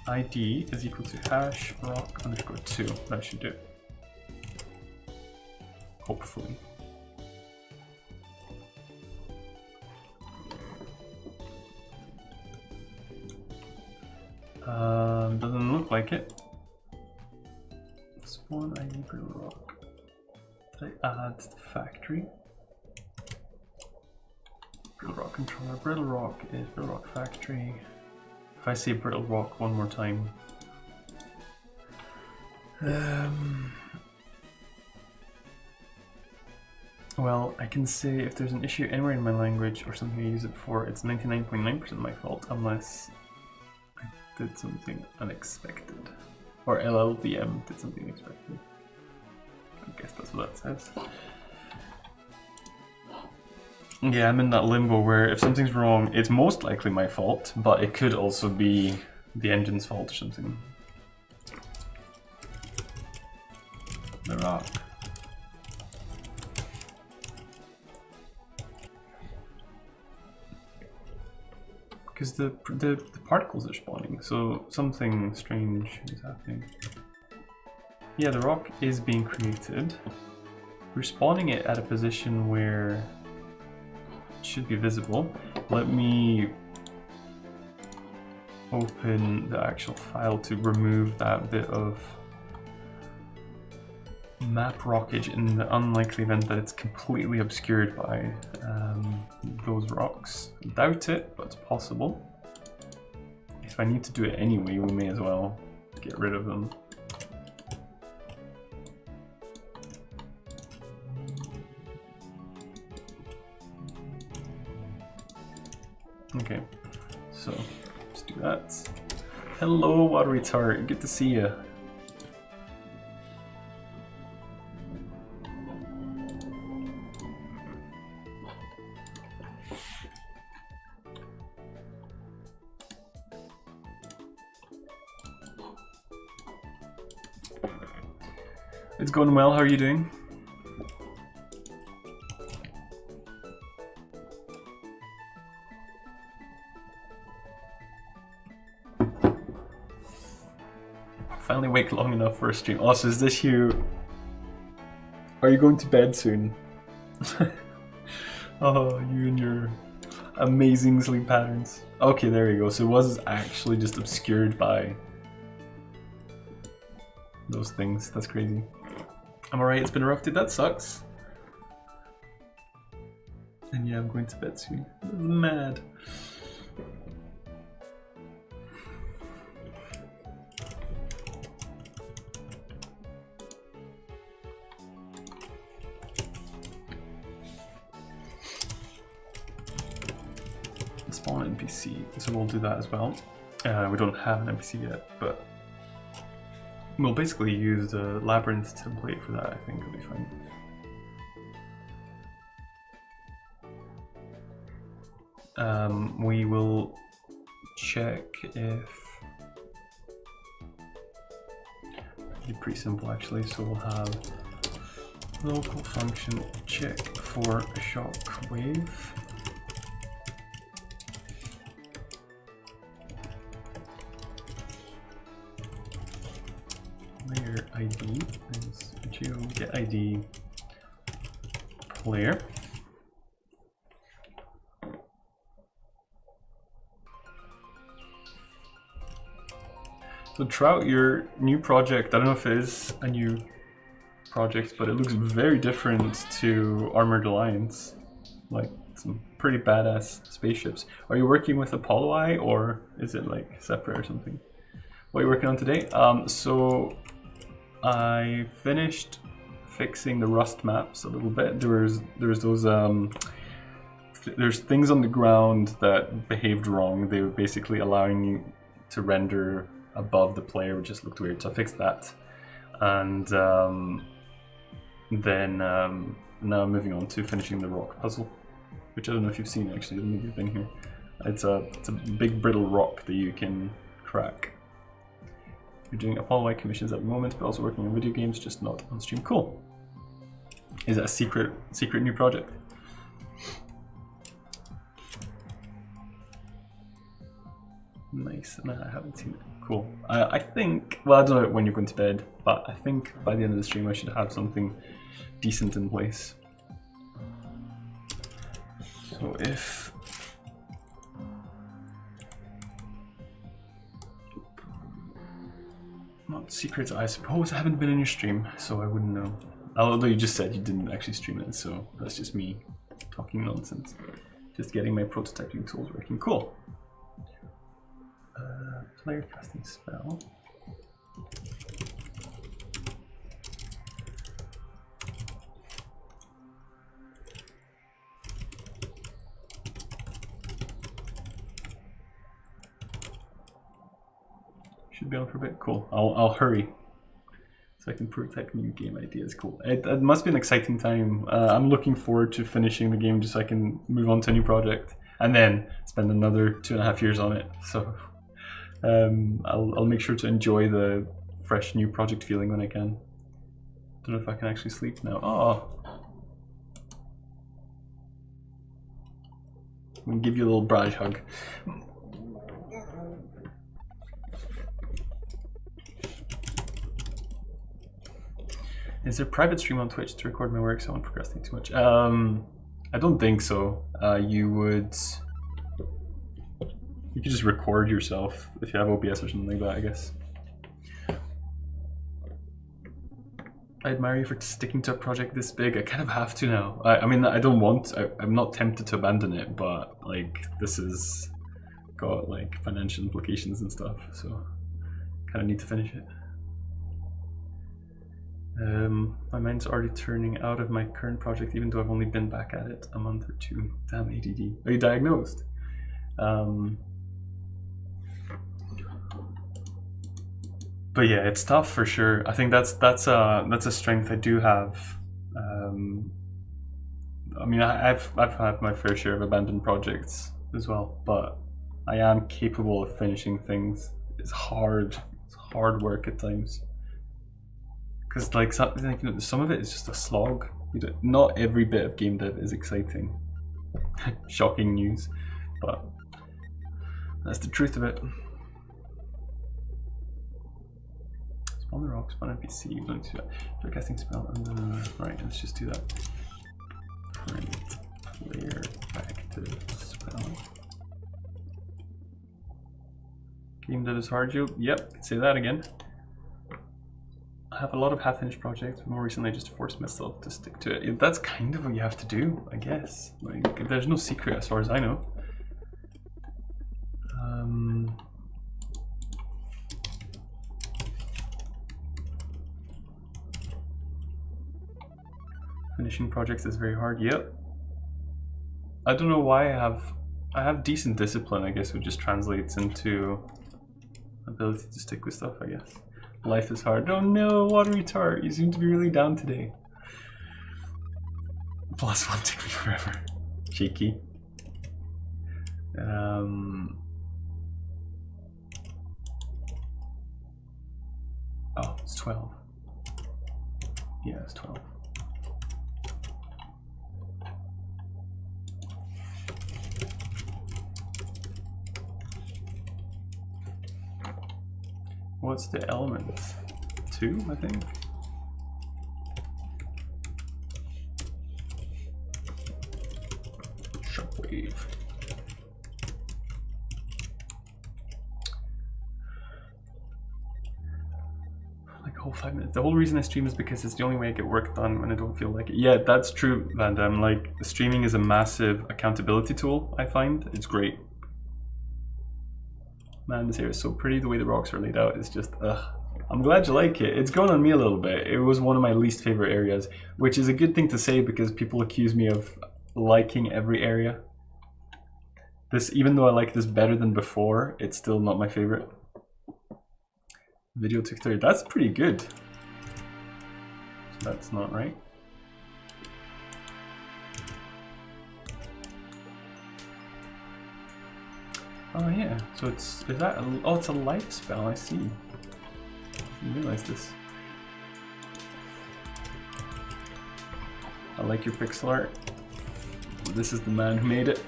S1: ID is equal to hash rock underscore 2. That should do it. Hopefully. Doesn't look like it. Spawn ID brittle rock. Did I add the factory? Brittle rock controller. Brittle rock is brittle rock factory. If I say brittle rock one more time. Well, I can say if there's an issue anywhere in my language or something I use it for, it's 99.9% my fault, unless I did something unexpected. Or LLVM did something unexpected. I guess that's what that says. Yeah, I'm in that limbo where if something's wrong, it's most likely my fault, but it could also be the engine's fault or something. The rock. Because the particles are spawning, so something strange is happening. Yeah, the rock is being created. We're spawning it at a position where it should be visible. Let me open the actual file to remove that bit of map rockage in the unlikely event that it's completely obscured by those rocks. I doubt it, but it's possible. If I need to do it anyway, we may as well get rid of them. Okay, so that. Hello, Watery Tart. Good to see you. It's going well. How are you doing? Finally wake long enough for a stream. Also, is this you? Are you going to bed soon? Oh, you and your amazing sleep patterns. Okay, there you go. So it was actually just obscured by those things. That's crazy. I'm alright, it's been a rough day. That sucks. And yeah, I'm going to bed soon. This is mad. Spawn an NPC, so we'll do that as well. We don't have an NPC yet, but we'll basically use the Labyrinth template for that. I think it'll be fine. We will check if... It'll be pretty simple actually, so we'll have local function check for a shock wave. Player ID is geo get ID player. So Trout, your new project, I don't know if it is a new project, but it looks very different to Armored Alliance. Like some pretty badass spaceships. Are you working with Apollo Eye or is it like separate or something? What are you working on today? So I finished fixing the Rust maps a little bit. There's those there's things on the ground that behaved wrong. They were basically allowing you to render above the player, which just looked weird. So I fixed that, and then now I'm moving on to finishing the rock puzzle, which I don't know if you've seen actually. Maybe you've been here. It's a big brittle rock that you can crack. You're doing Apollo White commissions at the moment, but also working on video games, just not on stream. Cool. Is that a secret new project? Nice. No, I haven't seen it. Cool. I think, well, I don't know when you're going to bed, but I think by the end of the stream I should have something decent in place. So if... Not secrets, I suppose. I haven't been in your stream, so I wouldn't know. Although you just said you didn't actually stream it, so that's just me talking nonsense. Just getting my prototyping tools working. Cool. Player casting spell. Should be on for a bit. Cool. I'll hurry so I can prototype new game ideas. Cool. It must be an exciting time. I'm looking forward to finishing the game just so I can move on to a new project and then spend another 2.5 years on it. So I'll make sure to enjoy the fresh new project feeling when I can. Don't know if I can actually sleep now. Oh, I'm gonna give you a little Braj hug. Is there a private stream on Twitch to record my work so I won't procrastinate too much? I don't think so. You could just record yourself if you have OBS or something like that, I guess. I admire you for sticking to a project this big. I kind of have to now. I mean, I don't want, I'm not tempted to abandon it, but like this has got like financial implications and stuff, so kind of need to finish it. My mind's already turning out of my current project, even though I've only been back at it a month or two. Damn ADD. Are you diagnosed? But yeah, it's tough for sure. I think that's a strength I do have. I mean, I've had my fair share of abandoned projects as well, but I am capable of finishing things. It's hard work at times. Because like some of it is just a slog. Not every bit of game dev is exciting. Shocking news, but that's the truth of it. Spawn the rock, spawn NPC. We're going to do that. Start casting spell. Right, let's just do that. Print player active spell. Game dev is hard, Joe. Yep, say that again. I have a lot of half-finished projects, but more recently I just forced myself to stick to it. That's kind of what you have to do, I guess. Like, there's no secret as far as I know. Finishing projects is very hard. Yep. I don't know why I have decent discipline, I guess, which just translates into ability to stick with stuff, I guess. Life is hard. Oh no, watery tart, you seem to be really down today. +1 took me forever. Cheeky. Oh, it's 12. Yeah, it's 12. What's the element? 2, I think. Shockwave. Like a whole 5 minutes. The whole reason I stream is because it's the only way I get work done when I don't feel like it. Yeah, that's true, Van Damme. Like, streaming is a massive accountability tool, I find. It's great. Man, this area is so pretty. The way the rocks are laid out is just, ugh. I'm glad you like it. It's grown on me a little bit. It was one of my least favorite areas, which is a good thing to say because people accuse me of liking every area. This, even though I like this better than before, it's still not my favorite. Video took 30. That's pretty good. So that's not right. Oh yeah, so is that oh, it's a life spell, I see. I didn't realize this. I like your pixel art. This is the man who made it.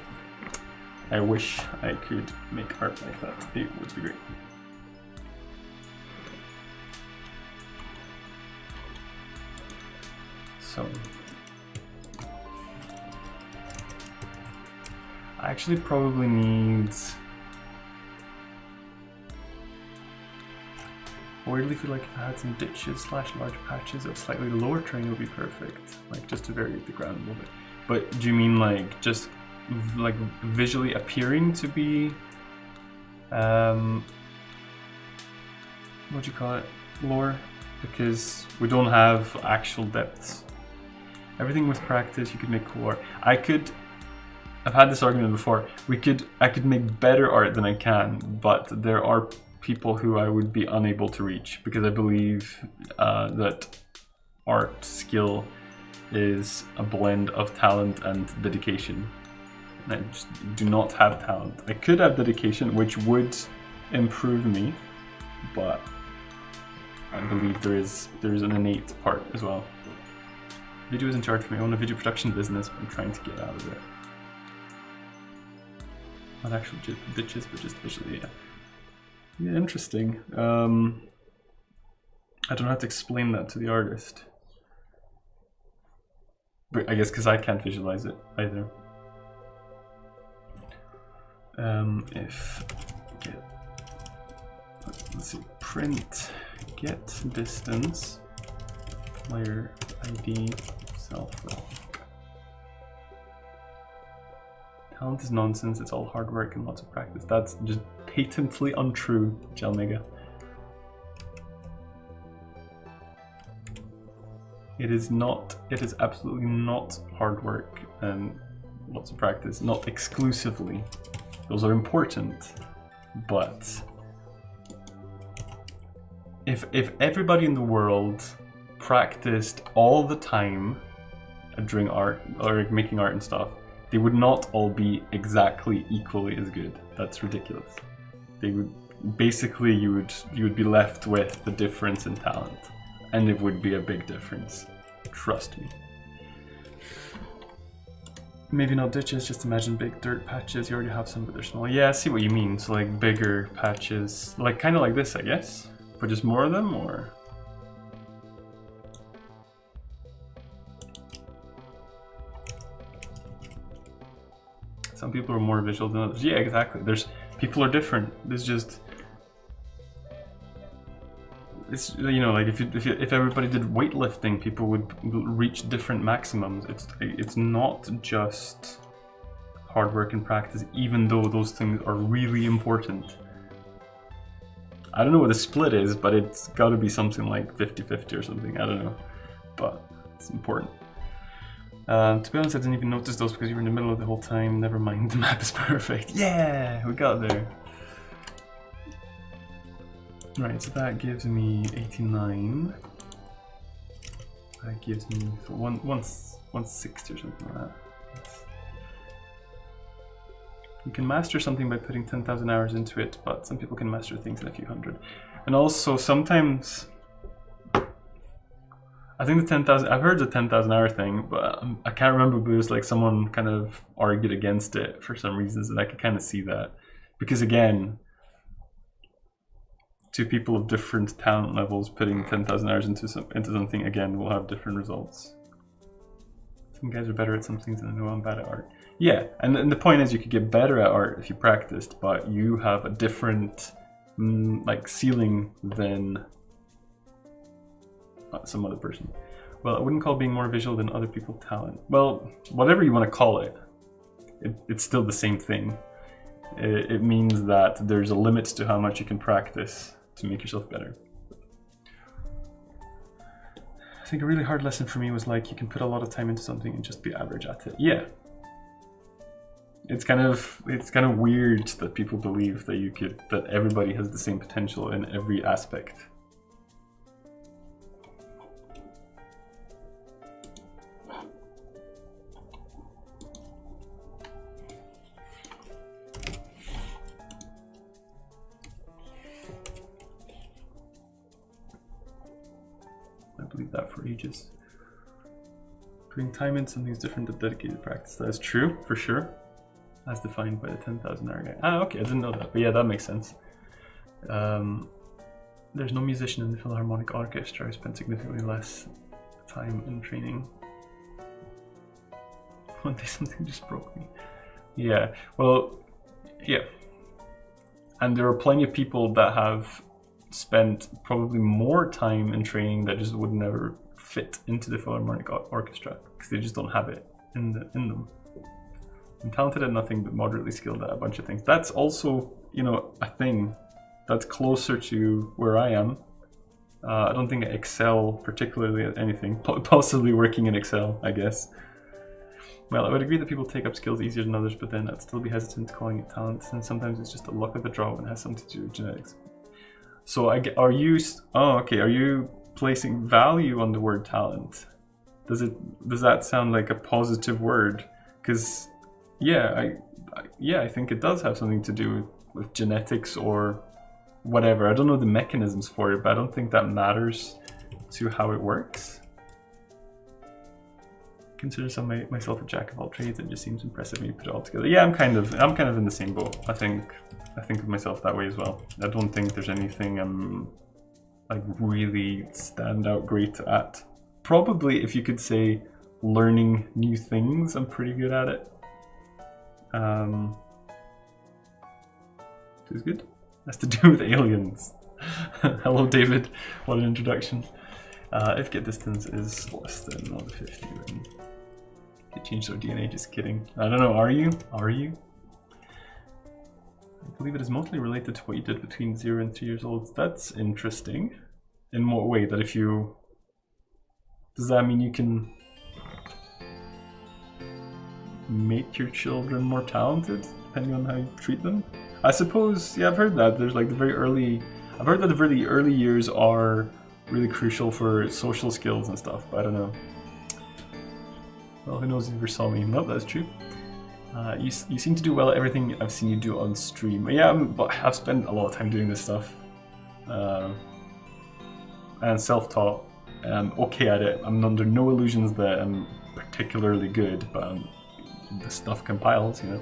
S1: I wish I could make art like that. It would be great. So I actually probably need. I weirdly feel like if I had some ditches / large patches of slightly lower terrain would be perfect, like just to vary the ground a little bit. But do you mean like just like visually appearing to be, what do you call it, lower? Because we don't have actual depths. Everything with practice, you could make cool art. I've had this argument before. I could make better art than I can, but there are people who I would be unable to reach because I believe that art skill is a blend of talent and dedication. And I just do not have talent. I could have dedication, which would improve me, but I believe there is an innate part as well. Video isn't charged for me. I own a video production business, but I'm trying to get out of it. Not actual ditches, but just visually, yeah. Yeah, interesting. I don't have to explain that to the artist. But I guess because I can't visualize it either. If get, let's see, print get distance player ID self rock. Talent is nonsense. It's all hard work and lots of practice. That's just patently untrue, Gelmega. It is not. It is absolutely not hard work and lots of practice. Not exclusively. Those are important, but if everybody in the world practiced all the time doing art or making art and stuff, they would not all be exactly equally as good. That's ridiculous. They would basically you would be left with the difference in talent, and it would be a big difference. Trust me. Maybe not ditches, just imagine big dirt patches. You already have some, but they're small. Yeah, I see what you mean. So like bigger patches, like kind of like this, I guess, but just more of them, or. Some people are more visual than others. Yeah, exactly. People are different. There's just, it's, you know, like if everybody did weightlifting, people would reach different maximums. It's not just hard work and practice, even though those things are really important. I don't know what the split is, but it's got to be something like 50-50 or something. I don't know, but it's important. To be honest, I didn't even notice those because you were in the middle of the whole time. Never mind, the map is perfect. Yeah, we got there. Right, so that gives me 89. That gives me 160 or something like that. You can master something by putting 10,000 hours into it, but some people can master things in a few hundred. And also, sometimes I think the 10,000, I've heard the 10,000 hour thing, but I can't remember, but it was like someone kind of argued against it for some reasons, and I could kind of see that. Because again, two people of different talent levels putting 10,000 hours into something, again, will have different results. Some guys are better at some things, and I know I'm bad at art. Yeah, and the point is you could get better at art if you practiced, but you have a different like ceiling than some other person. Well, I wouldn't call being more visual than other people talent. Well, whatever you want to call it, it's still the same thing. It means that there's a limit to how much you can practice to make yourself better. I think a really hard lesson for me was like, you can put a lot of time into something and just be average at it. Yeah. It's kind of weird that people believe that everybody has the same potential in every aspect. Believe that for ages. Putting time in something is different than dedicated practice. That is true, for sure. As defined by the 10,000 hour guy. Ah, okay, I didn't know that, but yeah, that makes sense. There's no musician in the Philharmonic Orchestra who spent significantly less time in training. One day something just broke me. Yeah, well, yeah. And there are plenty of people that have spent probably more time in training that just would never fit into the Philharmonic Orchestra because they just don't have it in them. I'm talented at nothing but moderately skilled at a bunch of things. That's also, you know, a thing that's closer to where I am. I don't think I excel particularly at anything, possibly working in Excel, I guess. Well, I would agree that people take up skills easier than others, but then I'd still be hesitant calling it talent, and sometimes it's just the luck of the draw and it has something to do with genetics. So are you placing value on the word talent? Does that sound like a positive word? Because yeah, I think it does have something to do with genetics or whatever. I don't know the mechanisms for it, but I don't think that matters to how it works. Consider myself a jack of all trades. It just seems impressive when you put it all together. Yeah, I'm kind of in the same boat. I think of myself that way as well. I don't think there's anything I'm like really stand out great at. Probably, if you could say, learning new things, I'm pretty good at it. Feels good. That's to do with aliens. Hello, David. What an introduction. If get distance is less than 150, then it changed our DNA. Just kidding. I don't know. Are you? I believe it is mostly related to what you did between 0 and 3 years old. That's interesting. In what way? That if you... Does that mean you can make your children more talented, depending on how you treat them? I suppose, yeah, I've heard that. There's like the very early... I've heard that the really early years are really crucial for social skills and stuff, but I don't know. Well, who knows if you ever saw me? Nope, that's true. You seem to do well at everything I've seen you do on stream. Yeah, but I've spent a lot of time doing this stuff. And self-taught. I'm okay at it. I'm under no illusions that I'm particularly good, but the stuff compiles, you know.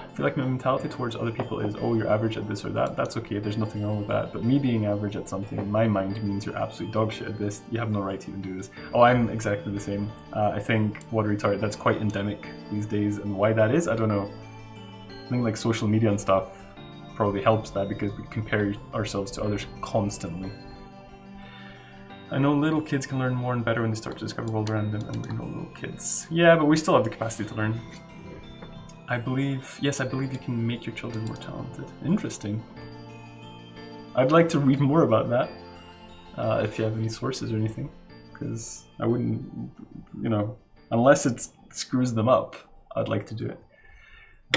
S1: I feel like my mentality towards other people is, oh, you're average at this or that. That's okay, there's nothing wrong with that. But me being average at something in my mind means you're absolute dog shit at this. You have no right to even do this. Oh, I'm exactly the same. I think what a retard, that's quite endemic these days. And why that is, I don't know. I think like social media and stuff probably helps that because we compare ourselves to others constantly. I know little kids can learn more and better when they start to discover the world around them, and we're no little kids. Yeah, but we still have the capacity to learn. I believe you can make your children more talented. Interesting. I'd like to read more about that, if you have any sources or anything, because I wouldn't, you know, unless it screws them up, I'd like to do it.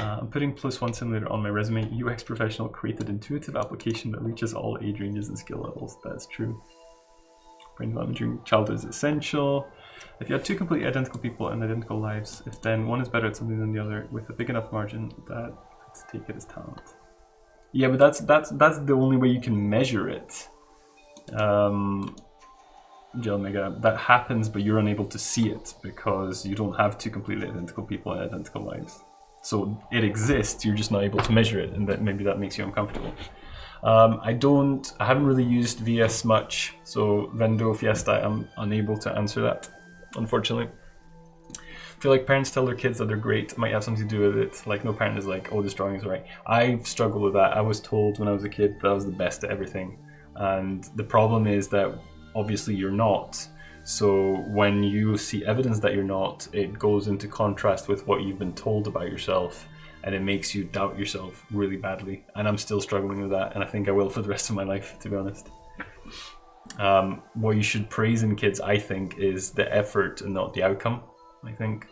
S1: I'm putting +1 simulator on my resume. UX professional created intuitive application that reaches all age ranges and skill levels. That's true. Brain development during childhood is essential. If you had two completely identical people and identical lives, if then one is better at something than the other with a big enough margin, that let's take it as talent. Yeah, but that's the only way you can measure it. Jelmega, that happens, but you're unable to see it because you don't have two completely identical people and identical lives. So it exists, you're just not able to measure it, and maybe that makes you uncomfortable. I haven't really used VS much, so Vendo, Fiesta, I'm unable to answer that, unfortunately. I feel like parents tell their kids that they're great, might have something to do with it. Like, no parent is like, oh, this drawing is right. I've struggled with that. I was told when I was a kid that I was the best at everything. And the problem is that obviously you're not. So when you see evidence that you're not, it goes into contrast with what you've been told about yourself. And it makes you doubt yourself really badly. And I'm still struggling with that, and I think I will for the rest of my life, to be honest. What you should praise in kids, I think, is the effort and not the outcome, I think.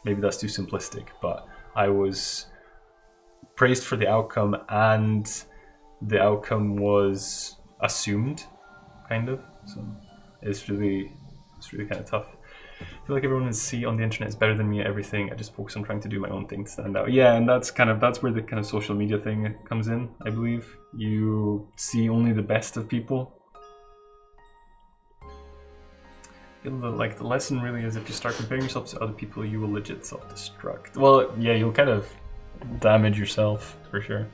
S1: Maybe that's too simplistic, but I was praised for the outcome, and the outcome was assumed, kind of. So it's really kind of tough. I feel like everyone in C on the internet is better than me at everything. I just focus on trying to do my own thing to stand out. Yeah, and that's where the kind of social media thing comes in, I believe. You see only the best of people. I feel like the lesson really is if you start comparing yourself to other people, you will legit self-destruct. Well, yeah, you'll kind of damage yourself, for sure.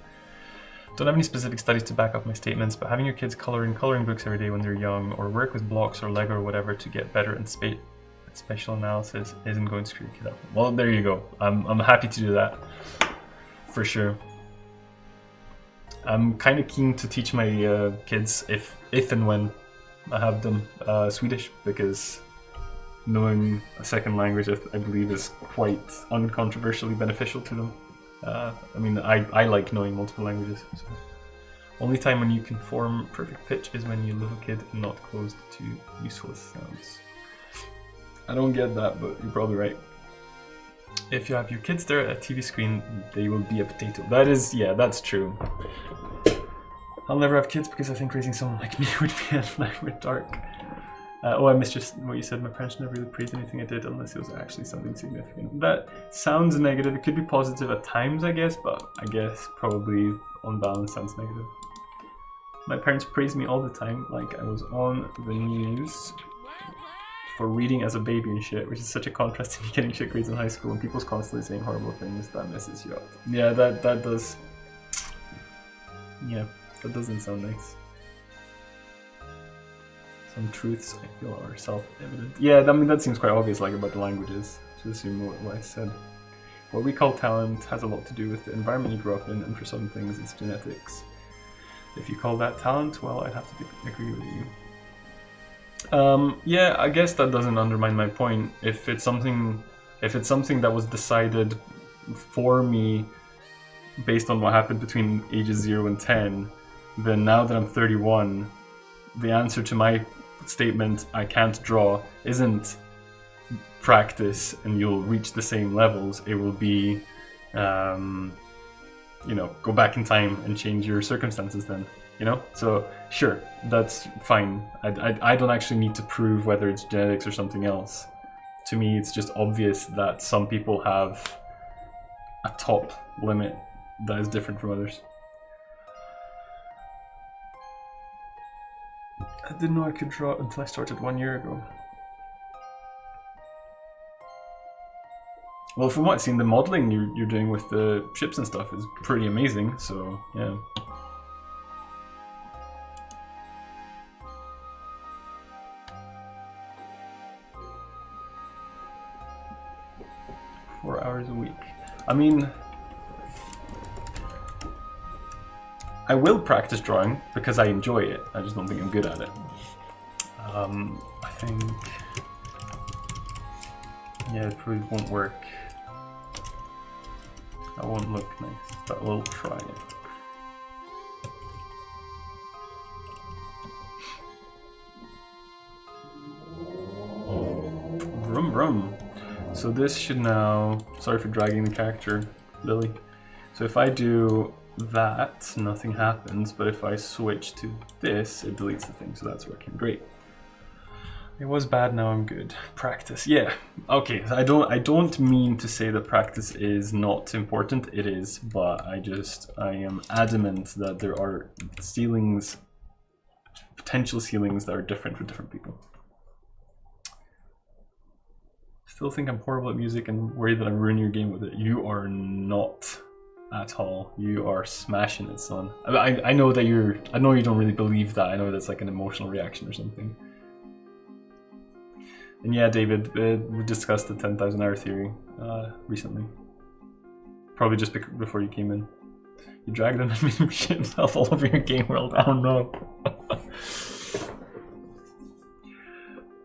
S1: Don't have any specific studies to back up my statements, but having your kids color in coloring books every day when they're young, or work with blocks or Lego or whatever to get better and special analysis isn't going to screw your kid up. Well, there you go. I'm happy to do that, for sure. I'm kind of keen to teach my kids, if and when I have them, Swedish, because knowing a second language, I believe, is quite uncontroversially beneficial to them. I mean, I like knowing multiple languages. So. Only time when you can form perfect pitch is when you're a little kid and not closed to useless sounds. I don't get that, but you're probably right. If you have your kids stare at a TV screen, they will be a potato. That is, yeah, that's true. I'll never have kids because I think raising someone like me would be a nightmare dark. Oh, I missed just what you said. My parents never really praised anything I did unless it was actually something significant. That sounds negative. It could be positive at times, I guess, but I guess probably on balance sounds negative. My parents praised me all the time, like I was on the news for reading as a baby and shit, which is such a contrast to me getting shit grades in high school and people's constantly saying horrible things. That messes you up. Yeah, that does. Yeah, that doesn't sound nice. Some truths I feel are self-evident. Yeah, I mean that seems quite obvious, like about the languages. To assume what I said. What we call talent has a lot to do with the environment you grew up in, and for some things it's genetics. If you call that talent, well, I'd have to agree with you. Yeah, I guess that doesn't undermine my point. If it's something that was decided for me based on what happened between ages 0 and 10, then now that I'm 31, the answer to my statement, I can't draw, isn't practice and you'll reach the same levels. It will be, you know, go back in time and change your circumstances then. you know? So sure, that's fine. I don't actually need to prove whether it's genetics or something else. To me, it's just obvious that some people have a top limit that is different from others. I didn't know I could draw until I started 1 year ago. Well, from what I've seen, the modeling you're doing with the ships and stuff is pretty amazing, so yeah. Four hours a week. I mean, I will practice drawing because I enjoy it. I just don't think I'm good at it. I think, yeah, it probably won't work. That won't look nice, but we'll try it. Vroom vroom. So this should now, sorry for dragging the character, Lily. So if I do that, nothing happens, but if I switch to this, it deletes the thing, so that's working great. It was bad, now I'm good. Practice, yeah. Okay, I don't mean to say that practice is not important, it is, but I am adamant that there are ceilings, potential ceilings that are different for different people. Still think I'm horrible at music and worry that I'm ruining your game with it. You are not at all. You are smashing it, son. I know that I know you don't really believe that. I know that's like an emotional reaction or something. And yeah, David, we discussed the 10,000 hour theory recently. Probably just before you came in. You dragged him and made him shit himself all over your game world. Oh no.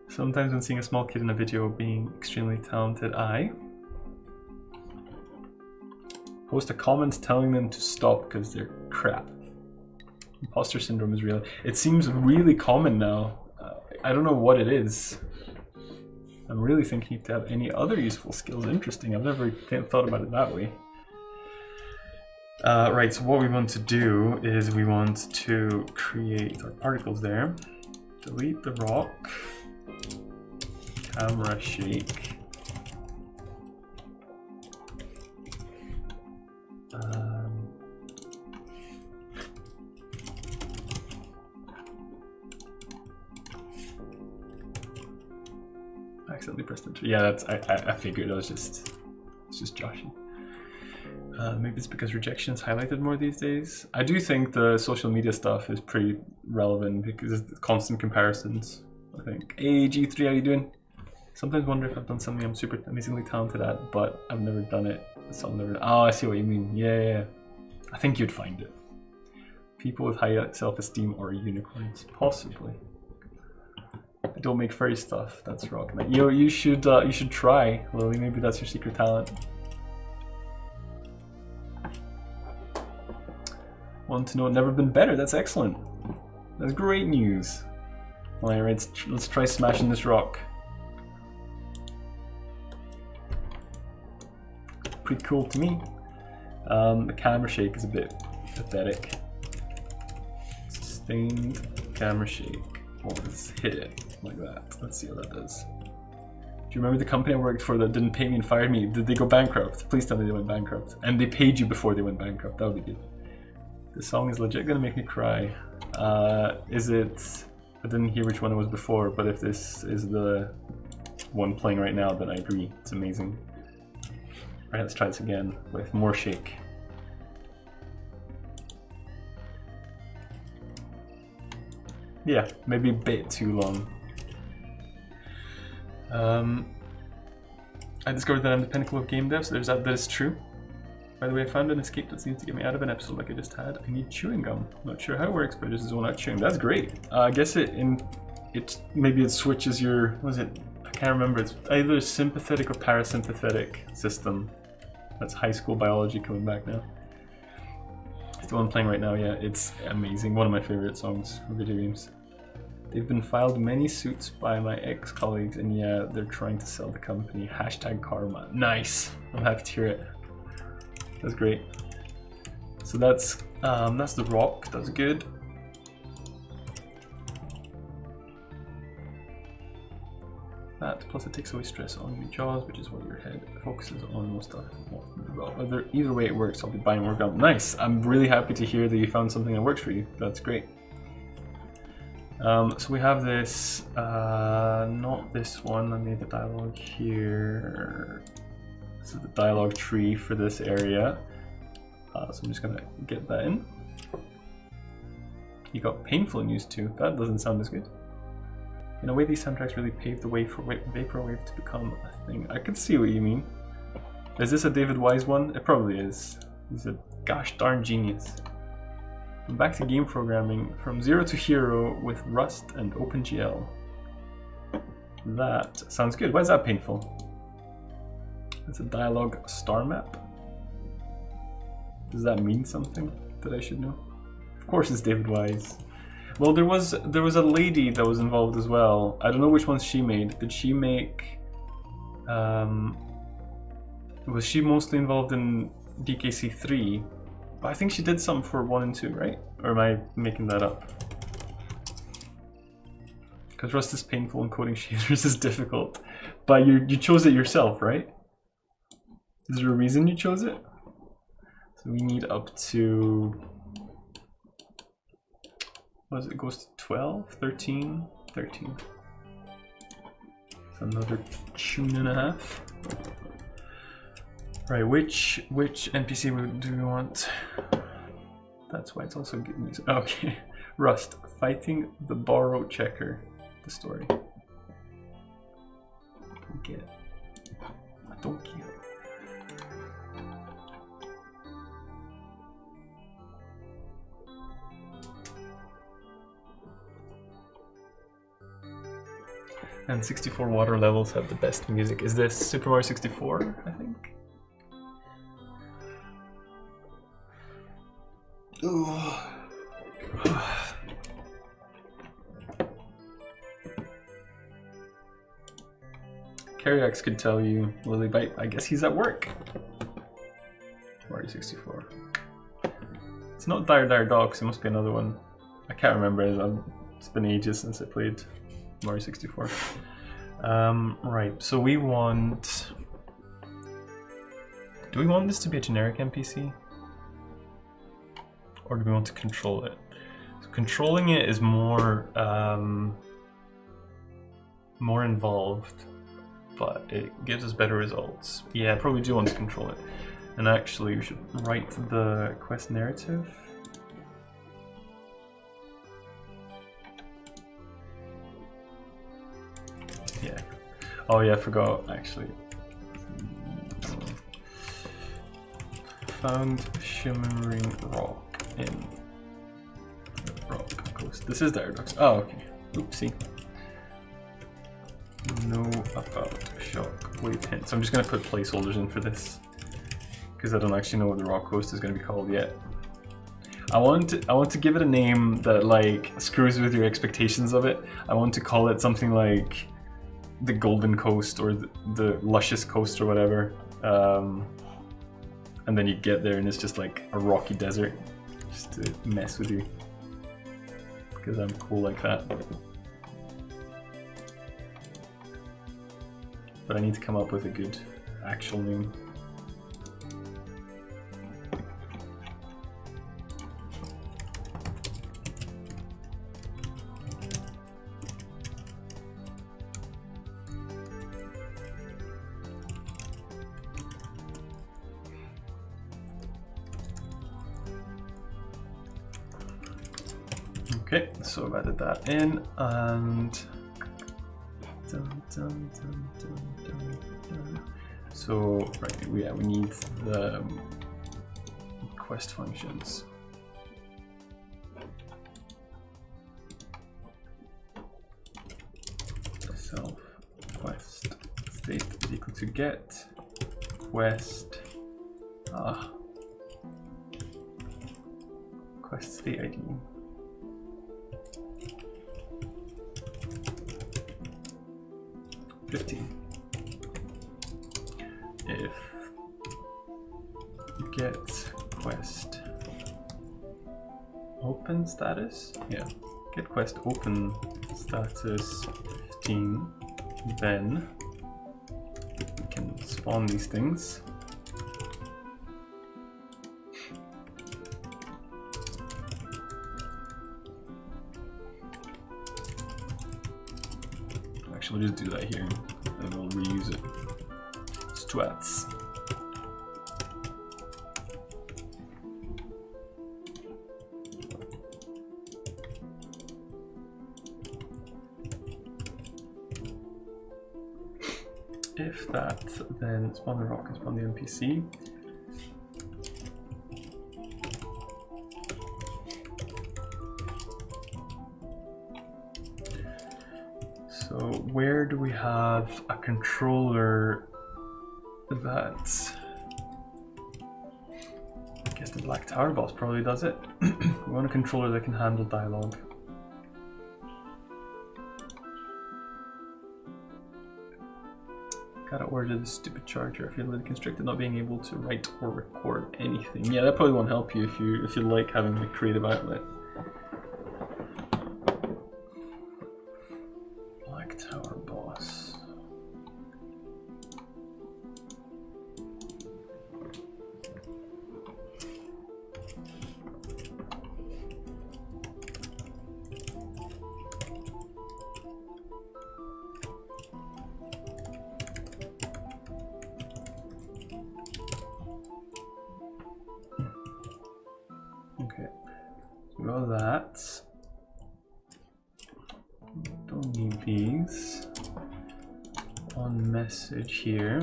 S1: Sometimes when seeing a small kid in a video being extremely talented, I post a comment telling them to stop because they're crap. Imposter syndrome is real. It seems really common now. I don't know what it is. I'm really thinking to have any other useful skills. Interesting. I've never thought about it that way. Right, so what we want to do is we want to create our particles there. Delete the rock. Camera shake. Accidentally pressed enter. Yeah, that's I figured. It's just joshing. Maybe it's because rejection is highlighted more these days. I do think the social media stuff is pretty relevant because it's constant comparisons. I think. Hey G3, how you doing? Sometimes wonder if I've done something I'm super amazingly talented at, but I've never done it. So I'll never. Oh, I see what you mean. Yeah. I think you'd find it. People with high self-esteem or unicorns, possibly. I don't make furry stuff. That's rock. Yo, you should try, Lily. Maybe that's your secret talent. Want to know? Never been better. That's excellent. That's great news. Alright, let's try smashing this rock. Pretty cool to me. The camera shake is a bit pathetic. Sustained camera shake. Well, let's hit it like that. Let's see how that does. Do you remember the company I worked for that didn't pay me and fired me? Did they go bankrupt? Please tell me they went bankrupt. And they paid you before they went bankrupt. That would be good. This song is legit gonna make me cry. Is it? I didn't hear which one it was before, but if this is the one playing right now, then I agree. It's amazing. Alright, let's try this again with more shake. Yeah, maybe a bit too long. I discovered that I'm the pinnacle of game dev, so there's that is true. By the way, I found an escape that seems to get me out of an episode like I just had. I need chewing gum. Not sure how it works, but I just zone out chewing. That's great. I guess maybe it switches your, what is it? I can't remember. It's either sympathetic or parasympathetic system. That's high school biology coming back now. It's the one playing right now, yeah. It's amazing. One of my favorite songs for video games. They've been filed many suits by my ex-colleagues, and yeah, they're trying to sell the company. Hashtag karma. Nice. I'm happy to hear it. That's great. So that's the rock. That's good. that, plus it takes away stress on your jaws, which is what your head focuses on most of. Well, either way it works, I'll be buying more gum. Nice! I'm really happy to hear that you found something that works for you. That's great. So we have this, not this one, I made the dialogue here. This is the dialogue tree for this area. So I'm just gonna get that in. You got painful news too. That doesn't sound as good. In a way, these soundtracks really paved the way for Vaporwave to become a thing. I can see what you mean. Is this a David Wise one? It probably is. He's a gosh darn genius. Back to game programming, from zero to hero with Rust and OpenGL. That sounds good. Why is that painful? It's a dialogue star map. Does that mean something that I should know? Of course it's David Wise. Well, there was a lady that was involved as well. I don't know which ones she made. Did she make... was she mostly involved in DKC 3? But I think she did some for 1 and 2, right? Or am I making that up? Because Rust is painful and coding shaders is difficult. But you chose it yourself, right? Is there a reason you chose it? So we need up to... what is it? It goes to 12, 13, 13. So another tune and a half. Right, which NPC do we want? That's why it's also good news. Okay, Rust, fighting the Borrow Checker, the story. Get a donkey. And 64 water levels have the best music. Is this Super Mario 64, I think? Carryax could tell you, Lilybite, I guess he's at work. Mario 64. It's not Dire Dire Dogs, it must be another one. I can't remember, it's been ages since I played Mario 64. Right, so we want... do we want this to be a generic NPC? Or do we want to control it? So controlling it is more more involved, but it gives us better results. Yeah, I probably do want to control it. And actually, we should write the quest narrative. Yeah. Oh yeah, I forgot actually. Found shimmering rock in rock coast. This is the Aerodox. Oh, okay. Oopsie. Know about shock wave hint. So I'm just gonna put placeholders in for this because I don't actually know what the rock coast is gonna be called yet. I want to give it a name that like screws with your expectations of it. I want to call it something like the Golden Coast or the Luscious Coast or whatever. And then you get there and it's just like a rocky desert, just to mess with you. Because I'm cool like that. But I need to come up with a good actual name. Okay, so I've added that in, and so right, we need the quest functions. Self quest state is equal to get quest quest state ID. If get quest open status, yeah, get quest open status 15 then we can spawn these things. Actually, we'll just do that here, and we'll reuse it. Strats. If that, then spawn the rock and spawn the NPC. So where do we have a controller that... I guess the Black Tower boss probably does it. We want a controller that can handle dialogue. Gotta order the stupid charger. I feel really constricted not being able to write or record anything. Yeah, that probably won't help you if you like having a creative outlet. Black Tower boss. Okay, so we got that. Don't need these. On message here.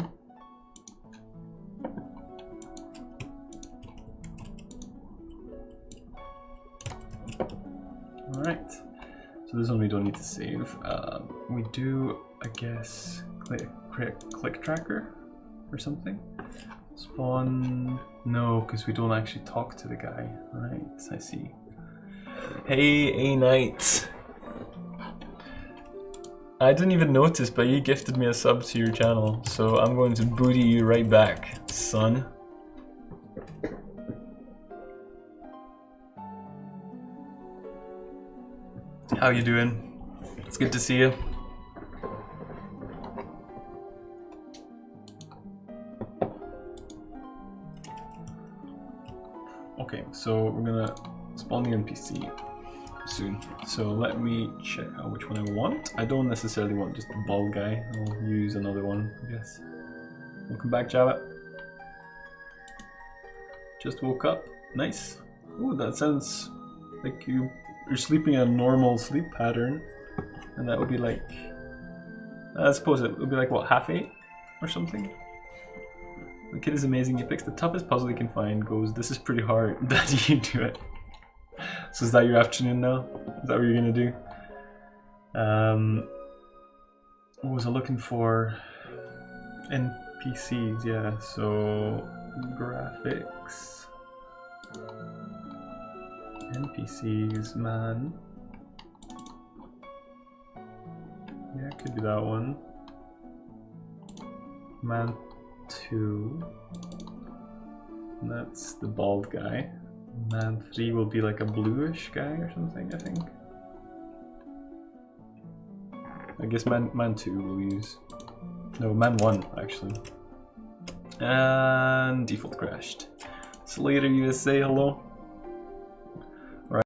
S1: Alright, so this one we don't need to save. We do, I guess, click tracker or something. Spawn, no, because we don't actually talk to the guy. Right, I see. Hey, A-Knight. I didn't even notice, but you gifted me a sub to your channel, so I'm going to booty you right back, son. How you doing? It's good to see you. Okay, so we're gonna spawn the NPC soon. So let me check out which one I want. I don't necessarily want just the bald guy. I'll use another one, I guess. Welcome back, Java. Just woke up. Nice. Ooh, that sounds like you're sleeping in a normal sleep pattern. And that would be like... I suppose it would be like, what, 8:30 or something? The kid is amazing. He picks the toughest puzzle he can find, goes, this is pretty hard. Daddy, you do it. So is that your afternoon now? Is that what you're gonna do? What was I looking for? NPCs, yeah, so graphics. NPCs, man. Yeah, it could be that one. Man 2. And that's the bald guy. Man 3 will be like a bluish guy or something, I think. I guess man 2 will use... No, man 1 actually. And default crashed. Slater USA, hello.